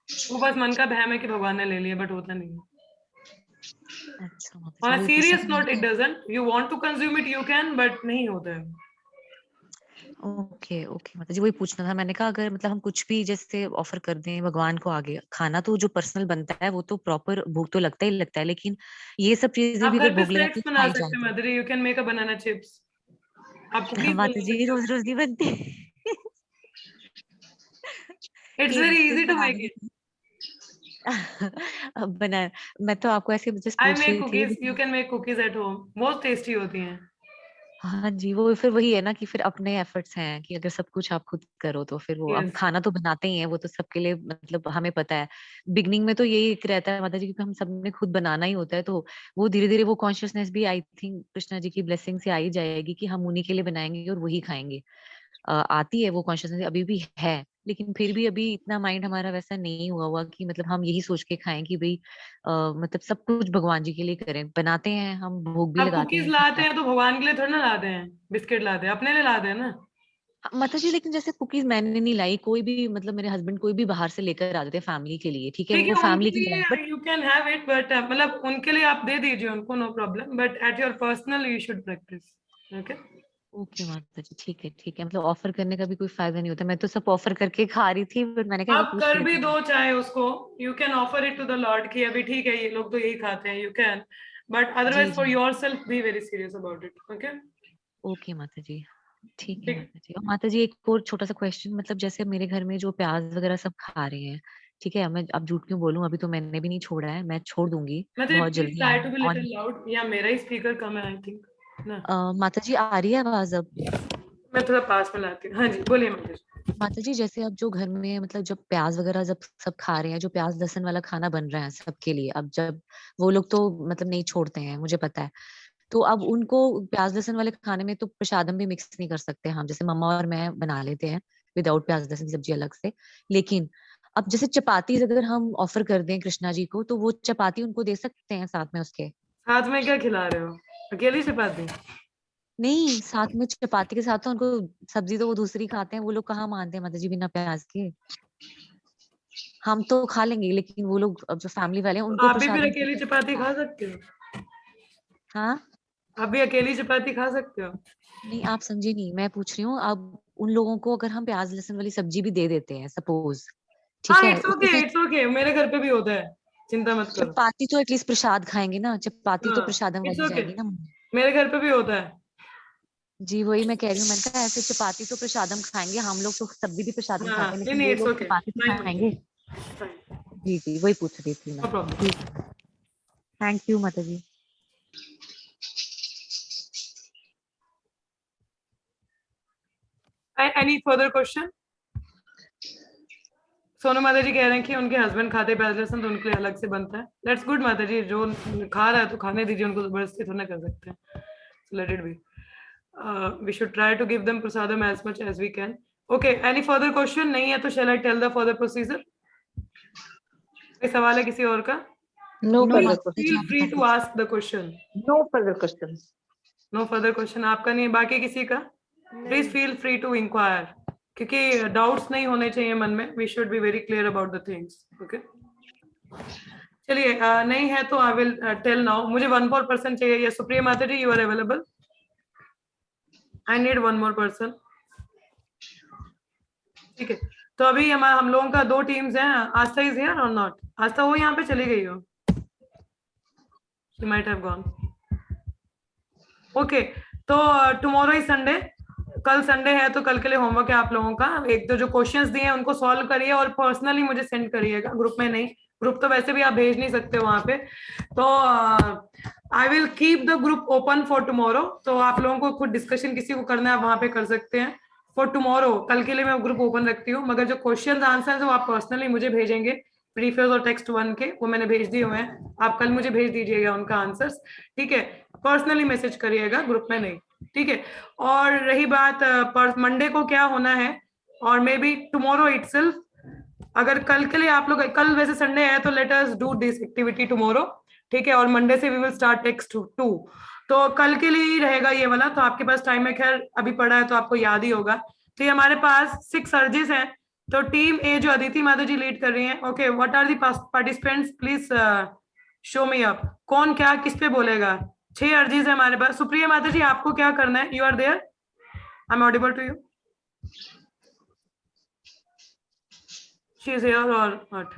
वो बस मन का बहम है कि भगवान ने ले लिया, बट होता नहीं है। अच्छा, On मतलब a वही पूछना serious था note, it मैंने। doesn't. You want to consume it, you can, but नहीं होता है। ओके ओके, मतलब जी वही पूछना था मैंने कहा, अगर मतलब हम कुछ भी जैसे ऑफर कर दें भगवान को, आगे खाना तो जो पर्सनल बनता है वो तो प्रॉपर भोग तो लगता ही लगता है, लेकिन ये सब चीजें आप भी घर अगर पे भोग लगाती स्नैक्स है तो बना खाई सकते हैं जाती मदरी, you can make a banana chips. आप है। कुकीज माता बना जी सकते रोज रोज नहीं बनती। हो। इट्स वेरी एक दिन इजी टू मेक बनाने इट। की अब बना, मैं तो आपको ऐसे जस्ट आई पूछ मेक रही थी, कुकीज, यू लेकिन can make cookies at home, बहुत टेस्टी होती हैं। हाँ जी, वो फिर वही है ना कि फिर अपने एफर्ट्स हैं कि अगर सब कुछ आप खुद करो तो फिर वो, हम यस। खाना तो बनाते ही हैं, वो तो सबके लिए, मतलब हमें पता है। बिगनिंग में तो यही एक रहता है माता जी, क्योंकि हम सबने खुद बनाना ही होता है, तो वो धीरे धीरे वो कॉन्शियसनेस भी आई थिंक कृष्णा जी की ब्लेसिंग से आई जाएगी कि हम उन्हीं के लिए बनाएंगे और वही खाएंगे। आती है वो कॉन्शियसनेस, अभी भी है, लेकिन फिर भी अभी इतना माइंड हमारा वैसा नहीं हुआ कि मतलब हम यही सोच के खाएं कि भाई मतलब सब कुछ भगवान जी के लिए करें, बनाते हैं हम, भोग भी आप लगाते कुकीज हैं, सब लाते हैं करते तो भगवान के लिए थोड़ी ना लाते हैं, बिस्किट लाते हैं, अपने लिए लाते हैं ना। हैं। माता जी, लेकिन जैसे कुकीज मैंने नहीं लाई, कोई भी मतलब मेरे हस्बैंड कोई भी बाहर से लेकर आ जाते हैं फैमिली के लिए, ठीक है, ठीक वो है, फैमिली उनके के लिए लिए but you can have it, but मतलब उनके लिए आप दे दीजिए उनको, no problem, but at your personal you should practise. Okay. Okay Mata ji, ठीक है ठीक है, मतलब ऑफर करने का भी कोई फायदा नहीं होता, मैं तो सब ऑफर करके खा रही थी, बट मैंने कहा एक बार आप पूछ कर भी लेती हूँ। दो चाहे उसको, you can offer it to the Lord कि अभी ठीक है ये लोग तो यही खाते हैं, you can, but ji otherwise ji, for yourself be very serious about it. Okay. Okay Mata ji, ठीक है ठीक। माता जी। और माता जी एक और छोटा सा क्वेश्चन, मतलब जैसे मेरे घर में जो प्याज वगैरह सब खा रहे हैं, ठीक है, मैं अब झूठ क्यों बोलूं, अभी तो मैंने भी नहीं छोड़ा है, मैं छोड़ दूंगी मैं तेरी बहुत प्लीज जल्दी ट्राई टू आने बी ऑन। लिटिल लाउड, या मेरा ही स्पीकर कम है आई थिंक ना। माता जी आ रही है आवाज अब? मैं थोड़ा पास में लाती हूँ। हाँ जी बोलिए माता जी। माता जी जैसे अब जो घर में मतलब जब प्याज वगैरह जब सब खा रहे हैं, जो प्याज लहसुन वाला खाना बन रहा है सबके लिए, अब जब वो लोग तो मतलब नहीं छोड़ते हैं, मुझे पता है, तो अब उनको प्याज लहसुन वाले खाने में तो प्रसादम भी मिक्स नहीं कर सकते हम, जैसे मम्मा और मैं बना लेते हैं विदाउट प्याज लहसुन की सब्जी अलग से, लेकिन अब जैसे चपाती अगर हम ऑफर कर दें कृष्णा जी को, तो वो चपाती उनको दे सकते हैं साथ में उसके? साथ में क्या खिला रहे हो, अकेली चपाती? नहीं, साथ में चपाती के साथ तो उनको सब्जी तो वो दूसरी खाते हैं, वो लोग कहाँ मानते हैं माता जी बिना प्याज के। हम तो खा लेंगे, लेकिन वो लोग अब जो फैमिली वाले हैं तो उनको आप भी फिर प्रसादम अकेली चपाती खा सकते हो, हाँ। आप भी अकेली चपाती खा सकते हो। नहीं, आप समझे नहीं, मैं पूछ रही हूँ, अब उन लोगों को अगर हम प्याज लहसुन वाली सब्जी भी दे देते हैं सपोज, ठीक हाँ है, इट्स उसके ओके, साथ इट्स ओके, मेरे घर पे भी होता है, चिंता मत करो। चपाती तो एटलीस्ट प्रसाद खाएंगे ना, चपाती तो हाँ प्रसादम इट्स वाली ओके, जाएगी ना। मेरे घर पे भी होता है। जी वही मैं कह रही हूँ, मैंने कहा ऐसे चपाती तो प्रसादम खाएंगे, हम लोग तो सब्जी भी प्रसादम हाँ खाते हैं, नहीं लेकिन नहीं, वो इट्स लोग ओके, चपाती तो फाइन माता खाएंगे। जी, फाइन, जी जी, वही पूछ रही थी मैं। No problem. ठीक है, thank you Mata ji. Any further question? Sonu Mata ji कह रहे हैं कि उनके हस्बैंड खाते प्याज लहसुन, तो उनके लिए अलग से बनता है। दैट्स गुड माता जी, जो खा रहा है तो खाने दीजिए उनको, जबरदस्ती थोड़ा कर सकते हैं, let it be. We should try to give them prasadam as much as we can. Okay, any further question? नहीं है तो shall I tell the further procedure? कोई सवाल है किसी और का? No no further Mata ji, Feel question, आप free बता to दीजिए। ask the question. No further question. No further question, आपका नहीं है, बाकी किसी का? Please नहीं। feel free to inquire. क्योंकि doubts नहीं होने चाहिए मन में. We should be very clear about the things. Okay? चलिए, नहीं है तो I will tell now. मुझे 1 more person चाहिए. Yes, सुप्रिया माता जी, you are available. I need 1 more person. ठीक है, तो अभी हम लोगों का 2 टीम्स हैं। आस्था इज हियर और नॉट? आस्था वो यहाँ पे चली गई हो, she might have gone. Okay, तो टुमारो इज संडे, कल संडे है, तो कल के लिए होमवर्क है आप लोगों का, एक तो जो क्वेश्चंस दिए हैं उनको सॉल्व करिए और पर्सनली मुझे सेंड करिएगा, ग्रुप में नहीं, ग्रुप तो वैसे भी आप भेज नहीं सकते वहां पे, तो I will keep the group open for tomorrow, तो आप लोगों को खुद डिस्कशन किसी को करना है वहां पे कर सकते हैं फॉर टुमारो, कल के लिए मैं ग्रुप ओपन रखती हूँ, मगर जो क्वेश्चन आंसर वो आप पर्सनली मुझे भेजेंगे, प्रीफेस और टेक्स्ट 1 के, वो मैंने भेज दिए हुए हैं, आप कल मुझे भेज दीजिएगा उनका आंसर्स, ठीक है, पर्सनली मैसेज करिएगा, ग्रुप में नहीं, ठीक है। और रही बात मंडे को क्या होना है, और मे बी टुमारो इटसेल्फ, अगर कल के लिए आप लोग, कल वैसे संडे है तो let us do this activity tomorrow, ठीक है, और मंडे से वी विल स्टार्ट टेक्स्ट 2, तो कल के लिए ही रहेगा ये वाला, तो आपके पास टाइम है, खैर अभी पढ़ा है तो आपको याद ही होगा। तो ये हमारे पास 6 अर्जेस हैं, तो टीम ए जो अदिति माता जी लीड कर रही हैं, okay, what are the participants, please show me up, कौन क्या किस पे बोलेगा। 6 अर्जेस है हमारे पास। सुप्रिया माता जी आपको क्या करना है, you are there, I am audible to you, she is here और व्हाट?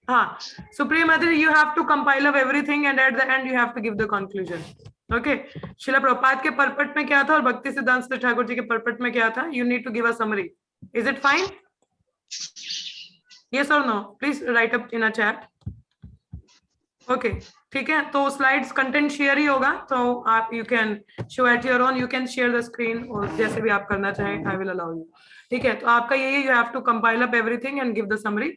हाँ, सुप्रिया माता ji, you have to compile up everything and at the end you have to give the conclusion, okay. Shila Prabhupada के पर्पट में क्या था और भक्ति सिद्धांत ठाकुर जी के पर्पट में क्या था, you need to give a summary, is it fine? Yes or no? Please write up in a chat. Okay, ठीक है, तो स्लाइड्स कंटेंट शेयर ही होगा, तो आप you can show at your own, you can share the screen, और जैसे भी आप करना चाहें, आई विल अलाउ यू, ठीक है। तो आपका यही, you have to compile up everything and give the summary,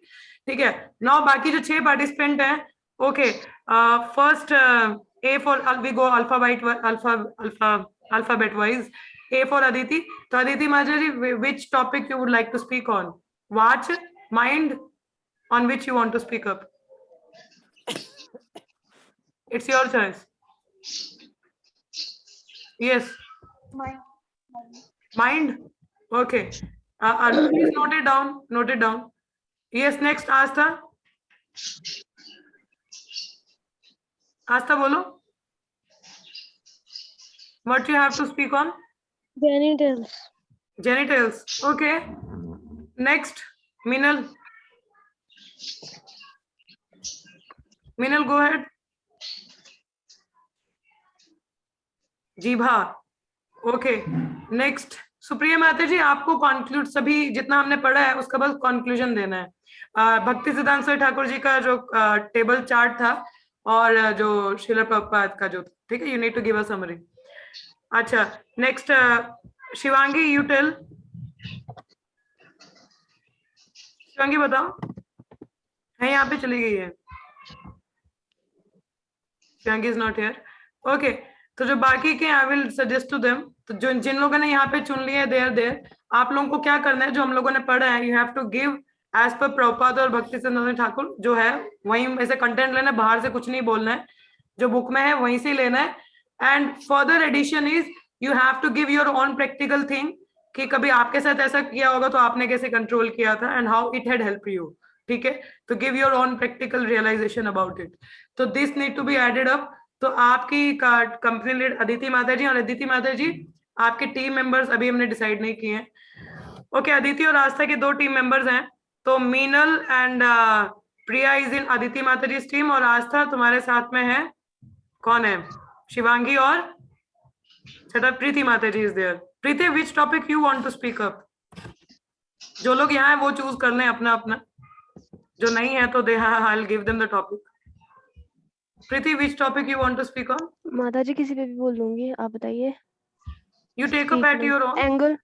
ठीक है। नाउ बाकी जो 6 पार्टिसिपेंट हैं, okay, first A for, we go alphabet wise, A for Aditi, तो अदिति माता ji, which topic you would like to speak on, watch, mind, on which you want to speak up? It's your choice. Yes. Mind. Okay. Please note it down. Note it down. Yes. Next, Astha. Astha, bolo. What you have to speak on? Genitals. Genitals. Okay. Next, Minal. Minal, go ahead. जीभा. Okay. Next, Supriya माता जी, आपको conclude, सभी जितना हमने पढ़ा है उसका बस conclusion देना है। भक्ति सिद्धांत ठाकुर जी का जो टेबल चार्ट था और जो श्रील प्रभुपाद का जो, ठीक है, you need to give a summary. अच्छा, next, Shivangi, you tell. Shivangi बताओ, है यहाँ पे, चली गई है, Shivangi is not here, okay. तो जो बाकी के, I will suggest to them, तो जो जिन लोगों ने यहाँ पे चुन लिया है, देयर देयर, आप लोगों को क्या करना है, जो हम लोगों ने पढ़ा है, you have to give as per Prabhupada और भक्ति सिद्धांत ठाकुर जो है वहीं ऐसे कंटेंट लेना है, बाहर से कुछ नहीं बोलना है, जो बुक में है वहीं से लेना है। And further addition is you have to give your own practical thing, कि कभी आपके साथ ऐसा किया होगा तो आपने कैसे कंट्रोल किया था and how it had help you, ठीक है, तो give your own practical realization about it, तो this need to be added up. तो आपकी कंपनी लीड अदिति माता जी, और अदिति माता जी आपके टीम मेंबर्स अभी हमने डिसाइड नहीं किए हैं, ओके। अदिति और आस्था के 2 टीम मेंबर्स हैं, तो Meenal and Priya is in Aditi माता जी टीम, और आस्था तुम्हारे साथ में है, कौन है, शिवांगी और छठा प्रीति माता ji is there. Preeti, which topic you want to speak up? जो लोग यहाँ है वो चूज कर लें अपना अपना, जो नहीं है तो they, I will give them the topic. Preeti, which topic you want to speak on? माता जी किसी पे भी बोल दूंगी, आप बताइए। You take up at your own angle.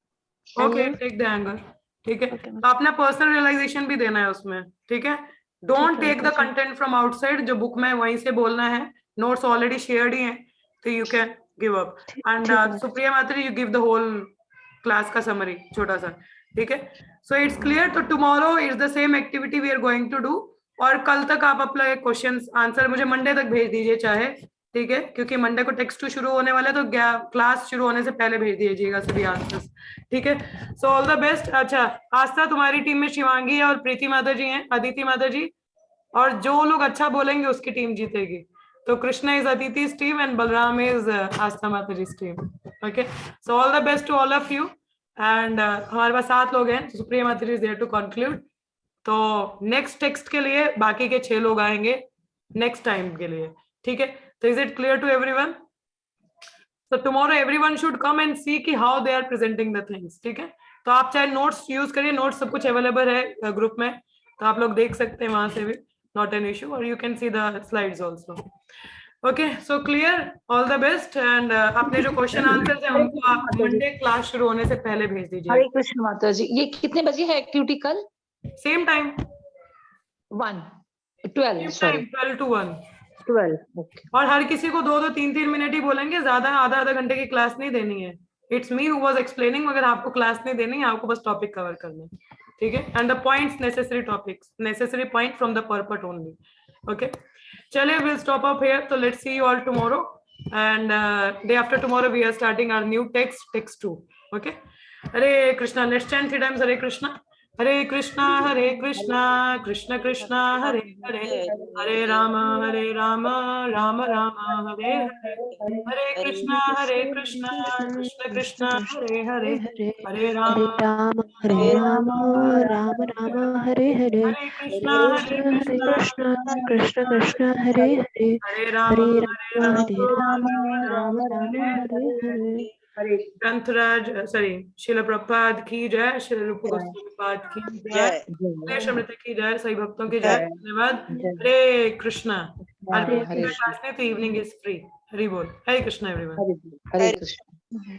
Okay, take the angle, ठीक है। तो अपना पर्सनल रियलाइजेशन भी देना है उसमें, ठीक है। Don't take the content from outside, जो बुक में वहीं से बोलना है, नोट्स ऑलरेडी शेयर्ड ही हैं, तो you can give up. And Supriya माता ji, you give the whole class का समरी छोटा सा, ठीक है। सो इट्स क्लियर, तो tomorrow is the same activity we are going to do, और कल तक आप अपना क्वेश्चंस आंसर मुझे मंडे तक भेज दीजिए चाहे, ठीक है, क्योंकि मंडे को टेक्स्ट 2 शुरू होने वाला है, तो क्लास शुरू होने से पहले भेज दीजिएगा सभी आंसर्स, ठीक है। सो ऑल द बेस्ट। अच्छा, आस्था तुम्हारी टीम में शिवांगी है और प्रीति माता जी हैं, अदिति माता जी, और जो लोग अच्छा बोलेंगे उसकी टीम जीतेगी। तो Krishna is Aditi's team and Balram is Aastha माता ji's team, okay. So all the best to all of you, and हमारे पास 7 लोग हैं, सुप्रिया माता ji is there to conclude. तो नेक्स्ट टेक्स्ट के लिए बाकी के 6 लोग आएंगे नेक्स्ट टाइम के लिए, ठीक है। तो is it clear to everyone? So tomorrow everyone should come and see कि how they are presenting the things, ठीक है। तो आप चाहे नोट्स यूज करिए, नोट्स सब कुछ अवेलेबल है ग्रुप में, तो आप लोग देख सकते हैं वहां से भी, not an issue, और you can see the slides also. Okay, so clear, all the best, and अपने जो क्वेश्चन आंसर्स हैं उनको आप मंडे क्लास शुरू होने से पहले भेज दीजिए। हरे कृष्ण माता जी, ये कितने बजे है एक्टिविटी कल? Same time 1 12 sorry 12 to 1। 12 okay और हर किसी को 2-2 3-3 मिनट ही बोलेंगे, ज्यादा आधा घंटे की क्लास नहीं देनी है। It's me who was explaining, मगर आपको क्लास नहीं देनी है, आपको बस टॉपिक कवर करना है, ठीक है। And the points, necessary topics, necessary point from the purport only, okay. चलिए, विल स्टॉप अप हियर। तो let's see you all tomorrow, and day after tomorrow we are starting our new text 2, okay. Hare Krishna, let's chant 3 times Hare Krishna Krishna Krishna Krishna Hare Hare, Hare Rama Rama Rama Hare Hare, Hare Krishna Krishna Krishna Hare Hare, Hare Rama Rama Rama Hare Hare, Hare Krishna Krishna Krishna Krishna Hare Hare, Hare Rama Rama Hare Hare. ग्रंथराज sorry शिल प्रभुपाद की जय, शिल रूप गोस्वामी पाद की जय, गणेश अमृत की जय, सभी भक्तों की जय। धन्यवाद। हरे कृष्णा। आज हरे क्लास नहीं तो इवनिंग इज फ्री। हरि बोल। हरे कृष्णा एवरीवन। हरे कृष्ण।